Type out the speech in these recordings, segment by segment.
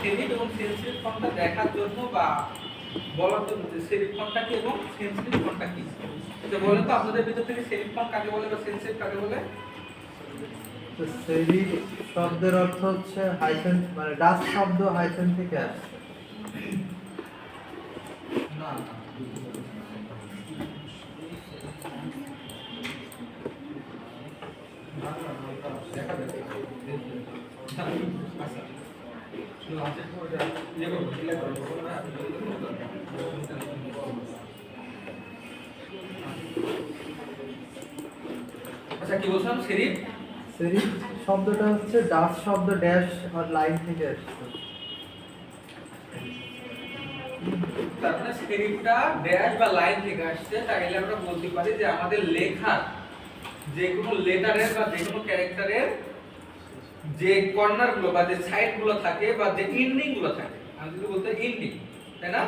Serif এবং sensitive ফন্টটা দেখার জন্য বা বলার জন্য যে সেরিফ ফন্টটা কি এবং সেন্সিটিভ ফন্টটা কি, তো বলেন তো আপনাদের ভিতর থেকে সেরিফ ফন্ট কাকে বলে বা সেন্সিটিভ কাকে বলে? তো সেরিফ শব্দের অর্থ হচ্ছে হাইফেন, মানে ডাচ শব্দ হাইফেন থেকে আসছে। না আচ্ছা কি বলছিলাম সেরিফ? সেরিফ শব্দটা হচ্ছে ডাচ শব্দ ড্যাশ আর লাইন থেকে আসছে। তার মানে সেরিফটা ড্যাশ বা লাইন থেকে আসছে, তাহলে আমরা বলতে পারি যে আমাদের লেখার যে কোনো লেটারের বা যে কোনো ক্যারেক্টারের যে কর্নার গুলো বা যে সাইড গুলো থাকে বা যে এন্ডিং গুলো থাকে, আমি যদি বলতে এন্ডিং, তাই না?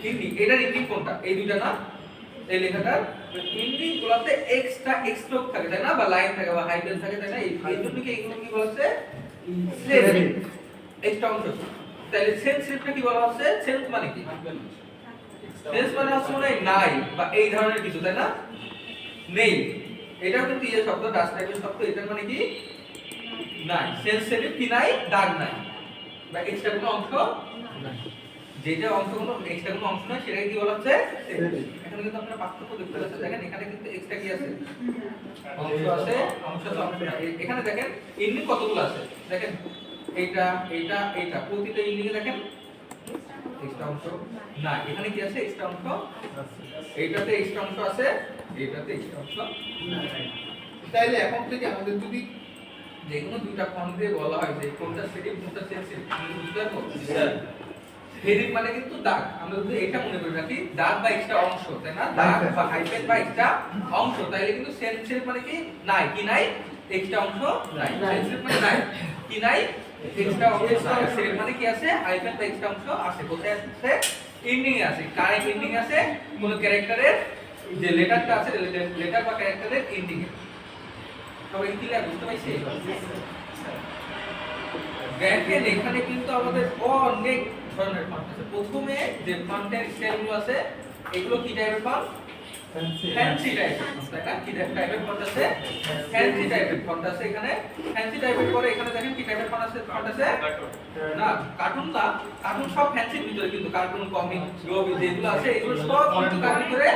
এন্ডিং, এটার এন্ডিং কোনটা? এই দুইটা না, এই লেখাটার এন্ডিং গুলোতে এক্সট্রা স্ট্রোক থাকে, তাই না, বা লাইন থাকে বা হাইফেন থাকে, তাই না? এই জন্য কি এগুলো কি বলা হচ্ছে সেরিফ, এক্সট্রা অংশ। তাহলে সেন্সিটিভটা কি বলা হচ্ছে? সেন্স মানে কি? সেন্স মানে হচ্ছে মানে নাই বা এই ধরনের কিছু, তাই না? নেই, এটাও কিন্তু এই শব্দ ডাচ টাইপের শব্দ, এটার মানে কি নাই। সেন্সিটিভ কি নাই? দাগ নাই বা এক্সট্রা কোনো অংশ নাই, যেটা অংশগুলো এক্সট্রা কোনো অংশ নাই সেটাকে কি বলা হচ্ছে সেন্সিটিভ। এখানে কিন্তু আপনারা পার্থক্য দেখতে পাচ্ছেন, দেখেন এখানে কিন্তু এক্সট্রা কি আছে? অংশ আছে, অংশ তো অংশ না। এখানে দেখেন এন্ডিং কতগুলো আছে, দেখেন এইটা এইটা এইটা, প্রতিটা এন্ডিং এ দেখেন এক্সট্রা অংশ না, এখানে কি আছে? এক্সট্রা অংশ আছে, এইটাতে এক্সট্রা অংশ আছে, এইটাতে এক্সট্রা অংশ নাই। তাইলে এখন থেকে আমাদের যদি যে কোনো দুইটা ফন্ট দিয়ে বলা হয় যে কোনটা সেরিফ কোনটা সেন্সিটিভ, তুমি বুঝতে পারবো? স্যার সেরিফ মানে কিন্তু দাগ, আমরা যদি এটা মনে করি নাকি দাগ বা এক্সট্রা অংশ, তাই না? দাগ বা হাইফেন বা এক্সট্রা অংশ। তাইলে কিন্তু সেন্সিটিভ মানে কি নাই, কি নাই? এক্সট্রা অংশ নাই। সেন্সিটিভ মানে নাই, কি নাই? এক্সট্রা অংশ। সেরিফ মানে কি আছে? হাইফেন বা এক্সট্রা অংশ আছে। কোথায় আছে? এন্ডিং এ আছে। কারেক্ট এন্ডিং আছে কোন ক্যারেক্টারের যে লেটারটা আছে, লেটার বা ক্যারেক্টারের এন্ডিং এ। সবাই ক্লিয়ার? বুঝতে পারছি? দেখেন এখানে কিন্তু আমাদের অনেক ধরনের ফন্ট আছে। প্রথমে যে ফন্টের স্টাইলগুলো আছে এগুলো কি টাইপের ফন্ট? ফ্যান্সি টাইপের ফন্ট, তাই না? কি টাইপের ফন্ট আছে? ফ্যান্সি টাইপের ফন্ট আছে এখানে। ফ্যান্সি টাইপের পরে এখানে দেখেন কি টাইপের ফন্ট আছে? না কার্টুন না, কার্টুন সব ফ্যান্সির ভিতরে, কিন্তু কার্টুন কমিক গ্লোবি যেগুলো আছে এগুলো সব কিন্তু কার ভিতরে?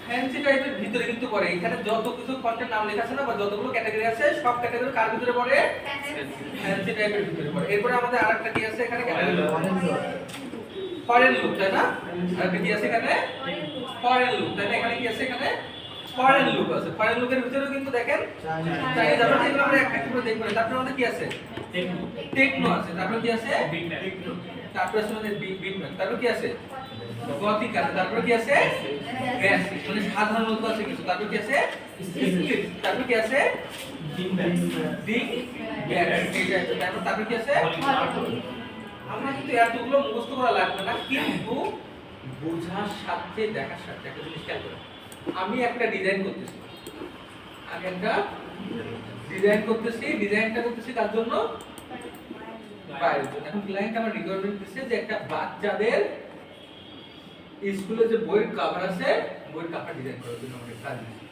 ফ্যান্সি টাইপের ভিতরে কিন্তু পড়ে। এখানে যত কিছু ফন্টের নাম লেখা আছে না বা যতগুলো ক্যাটাগরি আছে সব ক্যাটাগরি কার ভিতরে পড়ে? ফ্যান্সি টাইপের ভিতরে পড়ে। এরপর আমাদের আরেকটা কি আছে এখানে? ক্যাটাগরি ফরেন লুক, তাই না? আরেকটা কি আছে এখানে? ফরেন লুক, তাই না? এখানে কি আছে? এখানে ফরেন লুক আছে। ফরেন লুকের ভিতরেও কিন্তু দেখেন চাইনিজ, আমরা এগুলো আমরা একটা করে দেখব। তারপর আমাদের কি আছে? টেকনো আছে। তারপর কি আছে? টেকনো। তারপর আছে আমাদের বিটম্যান। তারপর কি আছে? গথিক আছে। তারপর কি আছে? বেসিক, মানে সাধারণত আছে কিছু। তারপর কি আছে? স্ক্রিপ্ট। তারপর কি আছে? ডিং ব্যাস। তারপর কি আছে? আমরা কিন্তু এতগুলো মুখস্থ করা লাগবে না, কিন্তু বোঝার সাথে দেখার সাথে একটা জিনিস খেয়াল করুন। আমি একটা ডিজাইন করতেছি, ডিজাইনটা করতেছি তার জন্য বাইরের জন্য। এখন ক্লায়েন্ট আমার রিকোয়ারমেন্ট দিচ্ছে যে একটা বাচ্চাদের স্কুলে যে বইয়ের কভার আছে, বইয়ের কভার ডিজাইন করার জন্য আমাকে কাজ দিচ্ছে।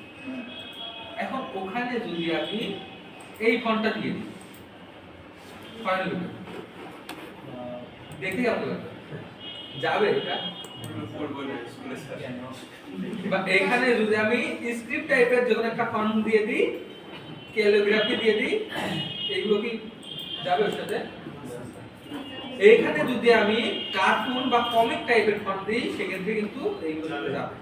এখন ওখানে যদি আমি এই ফন্টটা দিয়ে দিই, ফাইনাল লুক দেখে কেমন লাগবে? যাবে এটা? বা এখানে যদি আমি স্ক্রিপ্ট টাইপের যখন একটা ফন্ট দিয়ে দিই, ক্যালিগ্রাফি দিয়ে দিই, এগুলো কি যাবে ওর সাথে? এইখানে যদি আমি কার্টুন বা কমিক টাইপের ফন্ট দিই, সেক্ষেত্রে কিন্তু এইগুলো সাথে যাবে।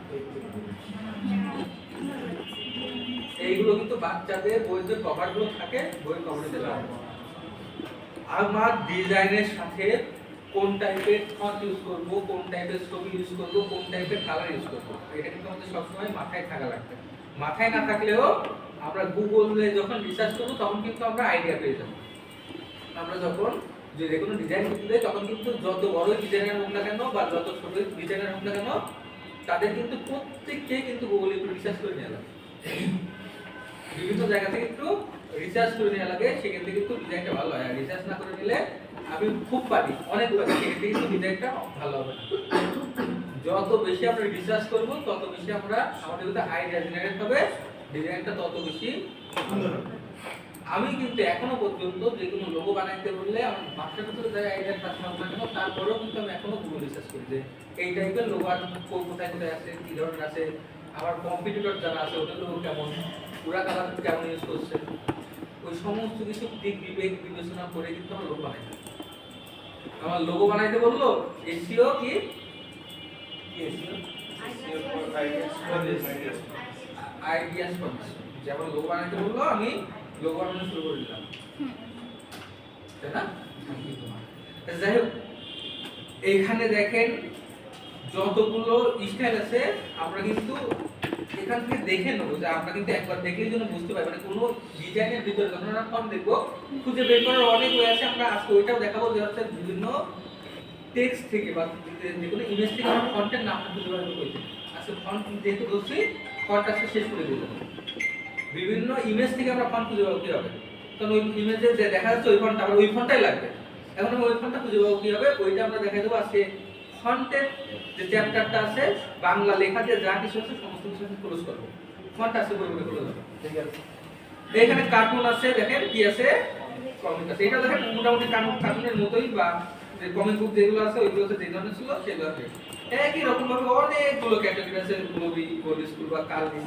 এইগুলো কিন্তু বাচ্চাদের বইয়ের যে কভারগুলো থাকে, বইয়ের কভারেতে যাবে। আমার ডিজাইনের সাথে কোন টাইপের ফন্ট ইউজ করব, কোন টাইপের ছবি ইউজ করব, কোন টাইপের কালার ইউজ করব, এটা কিন্তু আমাদের সবসময় মাথায় থাকা লাগবে। মাথায় না থাকলেও আমরা গুগলে যখন রিসার্চ করব তখন কিন্তু আমরা আইডিয়া পেয়ে যাব। আমরা যখন যে কোনো ডিজাইন করতে যাই তখন কিন্তু যত বড় ডিজাইনার হোক না কেন বা যত ছোট ডিজাইনার হোক না কেন, তাদের কিন্তু প্রত্যেককে কিন্তু গুগলে একটু রিসার্চ করে নেওয়া লাগে। বিভিন্ন জায়গা থেকে একটু রিসার্চ করে নেওয়া লাগে, সেক্ষেত্রে কিন্তু ডিজাইনটা ভালো হয়। আর রিসার্চ না করে নিলে আমি খুব পারি, অনেক পারি, সেক্ষেত্রে কিন্তু ডিজাইনটা ভালো হবে না। যত বেশি আমরা রিসার্চ করব তত বেশি আমরা আমাদের ভিতরে আইডিয়া জেনারেট হবে, ডিজাইনটা তত বেশি সুন্দর হবে। আমি কিন্তু এখনো পর্যন্ত যে কোনো লোগো বানাইতে বললে আমার মাথার ভিতরে যাই আইডিয়া থাকতে হবে না কেন, তারপরেও কিন্তু আমি এখনো গুগল রিসার্চ করি যে এই টাইপের লোগো আর কোথায় কোথায় আছে, কি ধরনের আছে, আমার কম্পিটিটর যারা আছে ওদের লোগো কেমন, পুরা কালার কেমন ইউজ করছে, ওই সমস্ত কিছু দিক বিবেক বিবেচনা করে কিন্তু আমার লোগো বানাই। আমার লোগো বানাইতে বললো এসিও কি আইডিয়াস ফরম্যাট, যেমন লোগো বানাইতে বললো আমি লোগো বানানো শুরু করে দিলাম, তাই না? যাই হোক, এইখানে দেখেন যতগুলো স্টাইল আছে আমরা কিন্তু এখান থেকে দেখে নেবো, যে আমরা কিন্তু একবার দেখলেই জন্য বুঝতে পারি, মানে কোনো ডিজাইনের ভিতরে যখন আমরা ফন্ট দেখবো খুঁজে বের করার অনেক ওয়ে আছে। আমরা আজকে ওইটাও দেখাবো যে হচ্ছে বিভিন্ন টেক্সট থেকে বা যে কোনো ইমেজ থেকে আমরা ফন্টের নামটা খুঁজে বের করতে পারি। আজকে ফন্ট যেহেতু বলছি, ফন্ট আজকে শেষ করে দিলাম। বিভিন্ন ইমেজ থেকে আমরা ফন্ট খুঁজে পাবো কি হবে, কারণ ওই ইমেজে যে দেখা যাচ্ছে ওই ফন্টটা আবার ওই ফন্টটাই লাগবে। এখন আমরা ওই ফন্টটা খুঁজে পাবো কি হবে, ওইটা আমরা দেখাই দেবো আজকে। ফন্টের যে চ্যাপ্টারটা আছে, বাংলা লেখা দিয়ে যা কিছু আছে সমস্ত কিছু ক্লোজ করবো, ফন্ট আছে বলে ক্লোজ হবে, ঠিক আছে? এখানে কার্টুন আছে, দেখেন কি আছে, কমিক আছে। এটা দেখেন মোটামুটি কার্টুনের মতোই, বা যে কমিক বুক যেগুলো আছে ওইগুলোতে যে ধরনের ছিল সেগুলো আছে। একই রকম ভাবে অনেকগুলো ক্যাটাগরি আছে, গ্লোবি, গোল্ড স্কুল বা কালবি,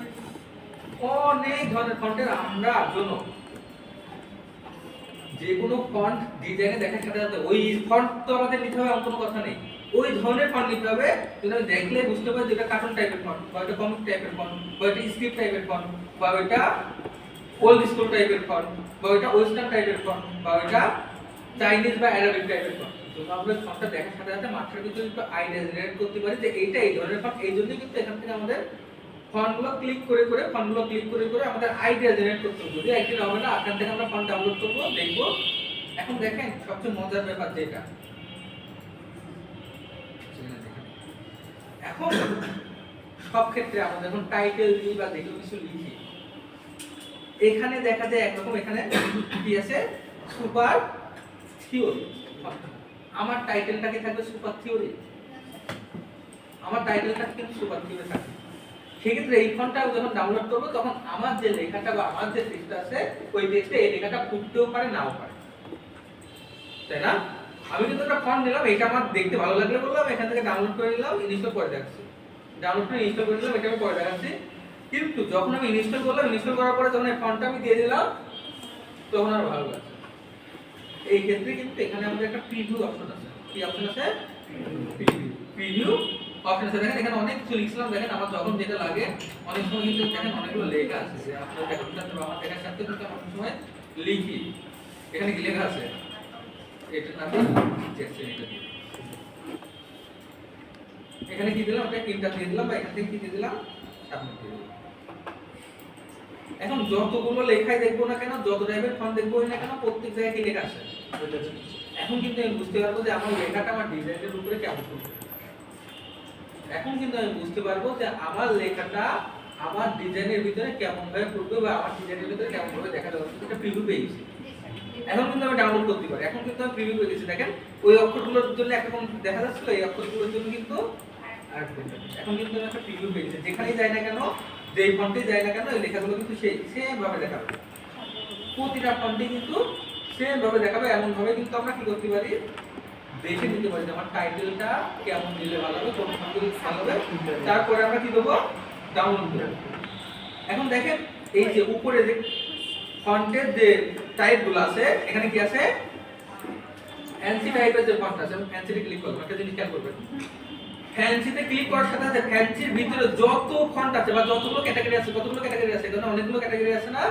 অনেক ধরনের ফন্টের আমরা জন্য যে কোনো ফন্ট ডিজাইনে দেখার সাথে সাথে ওই ফন্ট তো আমাদের নিতে হবে এমন কোনো কথা নেই, ওই ধরনের ফন্ট নিতে হবে যেটা আমি দেখলে বুঝতে পারি যে এটা কার্টুন টাইপের ফন্ট, বা এটা কমিক টাইপের ফন্ট, বা এটা স্ক্রিপ্ট টাইপের ফন্ট, বা এটা ওল্ড স্কুল টাইপের ফন্ট, বা এটা ওয়েস্টার্ন টাইপের ফন্ট, বা এটা চাইনিজ বা অ্যারাবিক টাইপের ফন্ট। তো আমরা ফন্টটা দেখার সাথে সাথে মাথার ভিতরে একটু আইডিয়া জেনারেট করতে পারি যে এইটা এই ধরনের ফন্ট। এই জন্যই কিন্তু এখান থেকে আমাদের ফন্টগুলো ক্লিক করে করে আমাদের আইডিয়া জেনারেট করতে হবে। যদি একদিন হবে না, এখান থেকে আমরা ফন্ট ডাউনলোড করবো, দেখবো। এখন দেখেন সবচেয়ে মজার ব্যাপার যেটা, এখন সব ক্ষেত্রে আমরা যখন টাইটেল দিই বা যেগুলো কিছু লিখি, এখানে দেখা যায় একরকম, এখানে কি আছে, সুপার থিওরি। আমার টাইটেলটা কি থাকবে সুপার থিওরি, আমার টাইটেলটা কিন্তু সুপার থিওরি থাকবে। সেক্ষেত্রে এই ফন্টটা যখন ডাউনলোড করবো তখন আমার যে লেখাটা বা আমার যে টেক্সট আছে ওই টেক্সটে এই লেখাটা ফুটতেও পারে, নাও পারে, তাই না? আমি কিন্তু একটা ফন্ট নিলাম, এটা আমার দেখতে ভালো লাগলে বললাম এখান থেকে ডাউনলোড করে নিলাম, ইনস্টল করে দেখাচ্ছি, ডাউনলোড করে ইনস্টল করে দিলাম, এটা আমি পরে দেখাচ্ছি। কিন্তু যখন আমি ইনস্টল করলাম, ইনস্টল করার পরে যখন এই ফন্টটা আমি দিয়ে দিলাম তখন আর ভালো লাগছে। এই ক্ষেত্রে কিন্তু এখানে আমাদের একটা প্রিভিউ অপশন আছে। কি অপশন আছে? প্রিভিউ অপশন আছে। দেখেন এখানে অনেক কিছু লিখছিলাম, দেখেন আমার যখন যেটা লাগে, অনেক সময় কিন্তু দেখেন অনেকগুলো লেখা আছে যে আপনারা দেখার সাথে বা আমার দেখার সাথে কিন্তু অনেক সময় লিখি। এখানে কি লেখা আছে? এটা নাম টেক্সট এটা দিয়ে। এখানে কি দিলাম? একটা ইন্টার দিয়ে দিলাম, বা এখান থেকে কি দিয়ে দিলাম? সাবমিট দিয়ে দিলাম। এখন যতগুলো লেখাই দেখবো না কেন, যত টাইপের ফন্ট দেখবো না কেন, প্রত্যেক জায়গায় কি লেখা আছে? এখন কিন্তু আমি বুঝতে পারবো যে আমার লেখাটা আমার ডিজাইনের উপরে কেমন করবে। এখন কিন্তু আমি বুঝতে পারবো যে আমার লেখাটা আমার ডিজাইনের ভিতরে কেমন ভাবে পড়বে, বা আমার ডিজাইনের ভিতরে কেমন ভাবে দেখা যাবে। এটা প্রিভিউ পেয়ে গেছি। এখন কিন্তু আমি ডাউনলোড করতে পারি। এখন কিন্তু আমি প্রিভিউ পেয়ে গেছি। দেখেন ওই অক্ষরগুলোর জন্য একরকম দেখা যাচ্ছিল, এই অক্ষরগুলোর জন্য কিন্তু এখন কিন্তু আমি একটা প্রিভিউ পেয়ে গেছি। যেখানেই যাই না কেন, যেই ফন্টে যাই না কেন, এই লেখাগুলো কিন্তু সেই সেম ভাবে দেখাবে। প্রতিটা ফন্টে কিন্তু সেম ভাবে দেখাবে। এমন ভাবে কিন্তু আমরা কি করতে পারি, দেখে নিতে পারি যে আমার টাইটেলটা কেমন দিলে ভালো হবে, কোন ফন্ট দিলে ভালো হবে। তারপরে আমরা কি দেবো, ডাউনলোড করব। এখন দেখেন এই যে উপরে যে ফন্টের যে টাইপগুলো আছে, এখানে কি আছে, ফ্যান্সি টাইপের যে ফন্ট আছে, ফ্যান্সিতে ক্লিক করব। একটা জিনিস খেয়াল করবেন, ফ্যান্সিতে ক্লিক করার সাথে সাথে ফ্যান্সির ভিতরে যত ফন্ট আছে বা যতগুলো ক্যাটাগরি আছে, কতগুলো ক্যাটাগরি আছে, এখানে অনেকগুলো ক্যাটাগরি আছে না?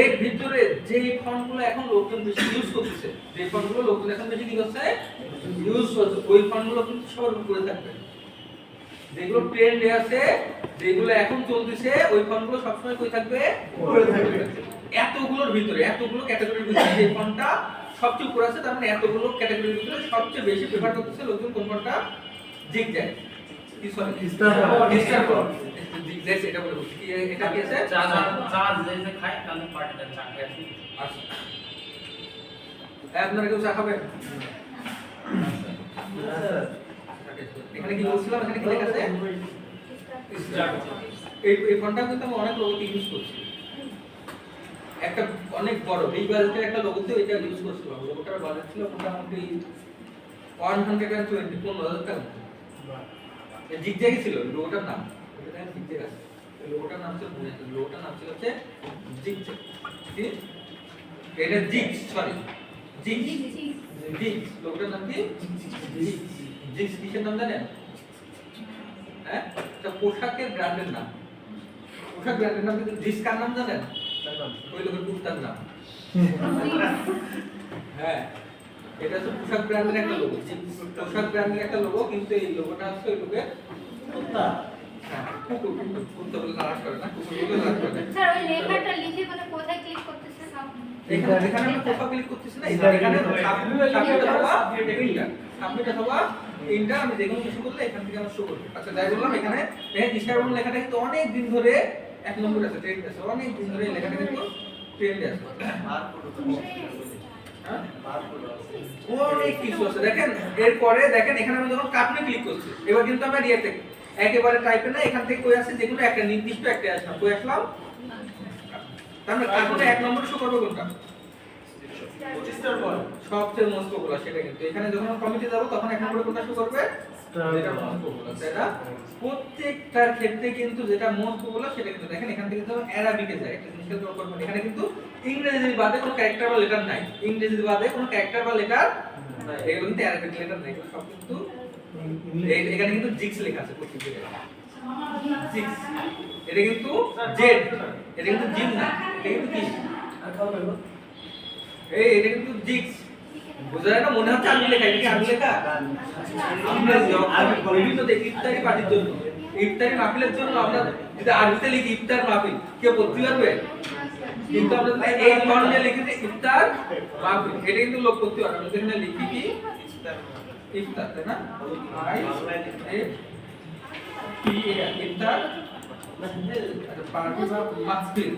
এর ভিতরে যে ফন্টগুলো এখন লোকজন বেশি ইউজ করতেছে, যে ফন্টগুলো লোকজন এখন বেশি কি করছে, ইউজ করছে, ওই ফন্টগুলো কিন্তু সবার উপরে থাকবে। যেগুলো ট্রেন্ডে আছে, যেগুলো এখন চলতেছে, ওই ফন্টগুলো সবসময় কই থাকবে, উপরে থাকবে। এতগুলোর ভিতরে, এতগুলো ক্যাটাগরির ভিতরে যে ফন্টটা সবচেয়ে উপরে আছে, তার মানে এতগুলো ক্যাটাগরির ভিতরে সবচেয়ে বেশি প্রেফার করতেছে লোকজন কোন ফন্টটা, জিগজ্যাগ। কি সরি, স্টার ফন্ট। জিগজ্যাগ এটা বলে বলছি। এটা কি আছে, চা যে খায় তাহলে পার্টিটা চা খায়। আচ্ছা আপনারা কেউ চা খাবেন? এখানে কি বলছিলাম, এখানে কি লেখা আছে? এই ফন্টটা কিন্তু আমি অনেক লোগোতে ইউজ করছি। একটা অনেক বড় এই বাজেটের একটা লোগোতে এটা ইউজ করছিলাম। লোগোটার বাজেট ছিল মোটামুটি 120 টাকা। জিগজ্যাগ ছিল লোগোটার নাম। এটা দেখেন জিগজ্যাগ আছে। এই লোগোটার নাম ছিল হচ্ছে জিগজ্যাগ। ঠিক? এটা জিগস, সরি জিগস, জিগস লোগোটার নাম কি? জিগস কিসের নাম জানেন? হ্যাঁ, এটা পোশাকের ব্র্যান্ডের নাম। পোশাক ব্র্যান্ডের নাম কিন্তু জিগস কার নাম জানেন? ওই লোকের কুর্তার নাম। হ্যাঁ, এটা হচ্ছে পোশাক ব্র্যান্ডের একটা লোগো। পোশাক ব্র্যান্ডের একটা লোগো, কিন্তু এই লোগোটা হচ্ছে ওই লোকের কুর্তা। হ্যাঁ, কুর্তা বলে নারাজ করে না, কুকুর বলে নারাজ করে। স্যার ওই লেখাটা লিখে মানে কোথায় ক্লিক করতেছেন আপনি? এখানে আমরা কোথাও ক্লিক করতেছি না, এখানে সাবমিট অথবা ইন্টার আমি যেকোনো কিছু করলে এখান থেকে আমরা শো করব। আচ্ছা, যাই বললাম এখানে দেখেন ডিসকাউন্ট লেখাটা কিন্তু অনেক দিন ধরে এক নম্বর আছে, ট্রেন্ড আছে, অনেক দিন ধরে এই লেখাটা কিন্তু ট্রেন্ডে আছে। হ্যাঁ, অনেক কিছু আছে দেখেন। এরপরে দেখেন এখানে আমি যখন কার্টুনে ক্লিক করছি, এবার কিন্তু আমরা রিয়েতে একেবারে টাইপে না, এখান থেকে কই আছে যেগুলো একটা নির্দিষ্ট একটা আসলাম, কই আসলাম, তার মানে কার্টুনে এক নম্বরে শো করবে কোনটা? 25টার পর সবচেয়ে মোস্ট পপুলার সেটা। কিন্তু এখানে যখন কমিটি যাব তখন এক নম্বরে কোনটা শো করবে? যেটা মোস্ট পপুলার। সেটা প্রত্যেকটার ক্ষেত্রে কিন্তু যেটা মোস্ট পপুলার সেটা কিন্তু দেখেন এখান থেকে যখন অ্যারাবিকে যায় একটা জিনিস খেয়াল করবেন, এখানে কিন্তু ইংরেজি বাদে কোনো ক্যারেক্টার বা লেটার নাই। ইংরেজি বাদে কোনো ক্যারেক্টার বা লেটার নাই, এগুলো কিন্তু অ্যারাবিক লেটার নাই, এগুলো সব কিন্তু এখানে কিন্তু জিক্স লেখা আছে প্রত্যেক জায়গায়। জিক্স, এটা কিন্তু জেড, এটা কিন্তু জিম না, এটা কিন্তু কি? এই এটা কিন্তু জিক্স। বুঝা যায় না? মনে হচ্ছে আমি লেখা, এটা কি আমি লেখা? আমরা যখন বিভিন্ন ইফতারি পার্টির জন্য, ইফতারি মাহফিলের জন্য আমরা যদি আরবিতে লিখি ইফতার মাহফিল, কেউ পড়তে পারবে? কিন্তু আমরা যদি এই ফন্টে লিখি যে ইফতার মাহফিল, এটা কিন্তু লোক পড়তে পারবে। আমরা এখানে লিখি কি ইফতার, তাই না? I A T A iftar party বা মাহফিল।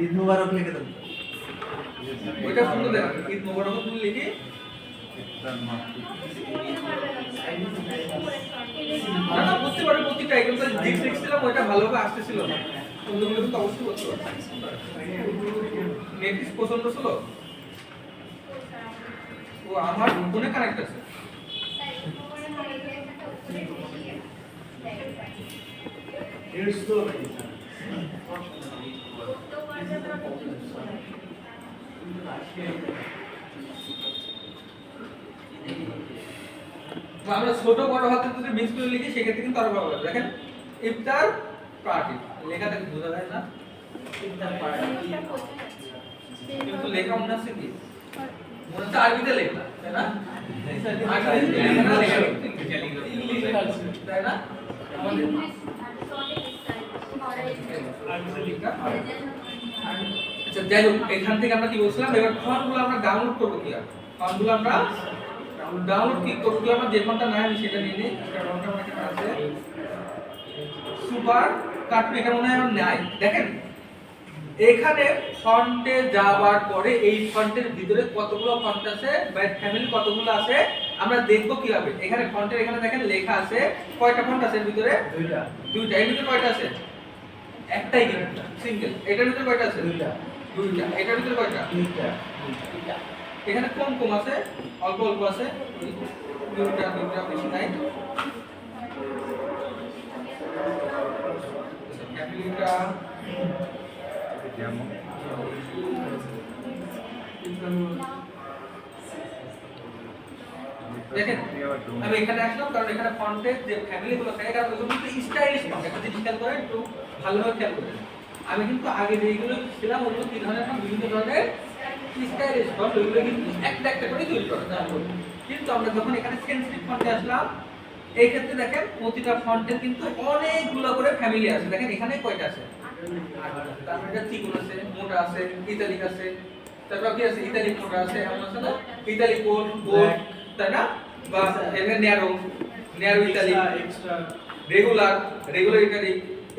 ঈদ মুবারক লিখে দেন। ওইটা সুন্দর দেখা, ঈদ মোবারক তুমি লিখি না না বুঝতে পারবে প্রত্যেকটা আইটেম তো জিক্স লিখছিলাম, ওইটা ভালোভাবে আসতেছিল না, অন্যগুলো তো অবশ্যই করতে পারবে। নেট পছন্দ ছিল ও আমার ফোনে কানেক্ট আছে। আমরা ছোট বড় হাতে যদি মিক্স করে লিখি সেক্ষেত্রে কিন্তু আরো ভালো লাগবে। দেখেন ইফতার পার্টি লেখাটা বোঝা যায় না, ইফতার পার্টি কিন্তু লেখা মনে আছে কি? মনে হচ্ছে আরবিতে লেখা, তাই না? আরবিতে লেখা না, লেখা ইংলিশে আছে, তাই না? আমাদের আচ্ছা, যাই হোক এখান থেকে আমরা কি বলছিলাম, এবার ফর্মগুলো আমরা ডাউনলোড করবো কি? ফর্মগুলো আমরা ডাউনলোড কি করবো কি? আমরা যে ফন্টটা নাই আমি সেটা নিয়ে নিই। এটা ফন্টটা আমার কাছে আছে, সুপার কার্টুন, এটা মনে হয় আমার নাই। দেখেন এখানে ফন্টে যাওয়ার পরে এই ফন্টের ভিতরে কতগুলো ফন্ট আছে বা ফ্যামিলি কতগুলো আছে আমরা দেখবো কিভাবে। এখানে ফন্টের এখানে দেখেন লেখা আছে, কয়টা ফন্ট আছে এর ভিতরে? দুইটা। এর ভিতরে কয়টা আছে? একটাই কিন্তু সিঙ্গেল। এটার ভিতরে কয়টা আছে? দুইটা। এটার ভিতরে কয়টা? দুইটা। এখানে কম কম আছে, অল্প অল্প আছে, দুইটা বেশি নাই। ফ্যামিলিটা দেখেন আমি এখানে আসলাম কারণ এখানে ফন্টের যে ফ্যামিলিগুলো থাকে কারণ ওগুলো কিন্তু স্টাইলিশ ফন্ট। একটা জিনিস খেয়াল করেন, একটু ভালোভাবে খেয়াল করেন। আমি কিন্তু আগে যেগুলো ছিলাম ওগুলো কি ধরনের ফন্ট, বিভিন্ন ধরনের স্টাইলিশ ফন্ট, ওইগুলো কিন্তু একটা একটা করে তৈরি করা যায়। কিন্তু আমরা যখন এখানে সেনসিটিভ ফন্টে আসলাম, এই ক্ষেত্রে দেখেন প্রতিটা ফন্টের কিন্তু অনেকগুলো করে ফ্যামিলি আছে। দেখেন এখানে কয়টা আছে? তারপরে এটা চিকন আছে, মোটা আছে, ইতালিক আছে, তারপর কি আছে? ইতালিক মোটা আছে, এমন আছে না? ইতালিক গোল, তাই না? বা এখানে narrow italic, regular, regulatory,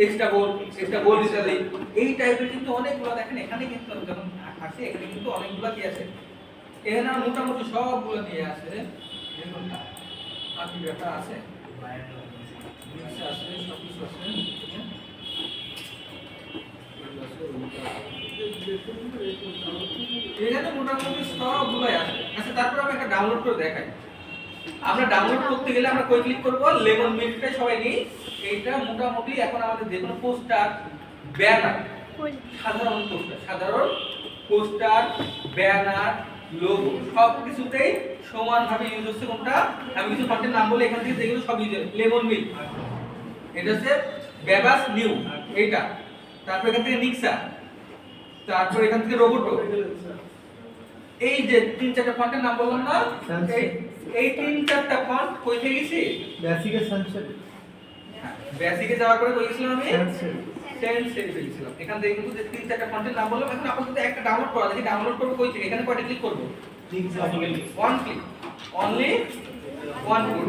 extra bold ইত্যাদি। এই টাইপের কিন্তু অনেকগুলো দেখেন এখানে কিন্তু যখন আসে এখানে কিন্তু অনেকগুলো কি আছে, এখানে মোটামুটি সবগুলো নিয়ে আসে। দেখুন আর কি ব্যাপার আছে, নিচে আছে সবকিছু আছে, এখানে মোটামুটি সবগুলাই আছে। আচ্ছা তারপর আমি একটা ডাউনলোড করে দেখাই। আমরা ডাউনলোড করতে গেলে আমরা কই ক্লিক করব, লেমন মিল্কটাই সবাই নিই। এইটা মোটামুটি এখন আমাদের যে কোনো পোস্টার, ব্যানার, সাধারণ পোস্টার, ব্যানার, লোগো সব কিছুতেই সমানভাবে ইউজ হচ্ছে। কোনটা আমি কিছু কন্টেন্ট নাম বলে এখান থেকে যেগুলো সব ইউজ হয়, লেমন মিল্ক, এটা হচ্ছে বেবাস নিউ, এইটা। তারপর এখান থেকে নিক্সা, তারপর এখান থেকে রোবোটো। এই যে তিন চারটা ফন্টের নাম বললাম না, এই তিন চারটা ফন্ট কই থেকে গেছি, বেসিকে সানসেট, বেসিকে যাওয়ার পরে কই গেছিলাম আমি, সানসেট সেন্সে গেছিলাম। এখান থেকে কিন্তু যে তিন চারটা ফন্টের নাম বললাম, এখন আপাতত একটা ডাউনলোড করা দেখি। ডাউনলোড করব কই থেকে, এখানে কয়টা ক্লিক করব, one click, only one click.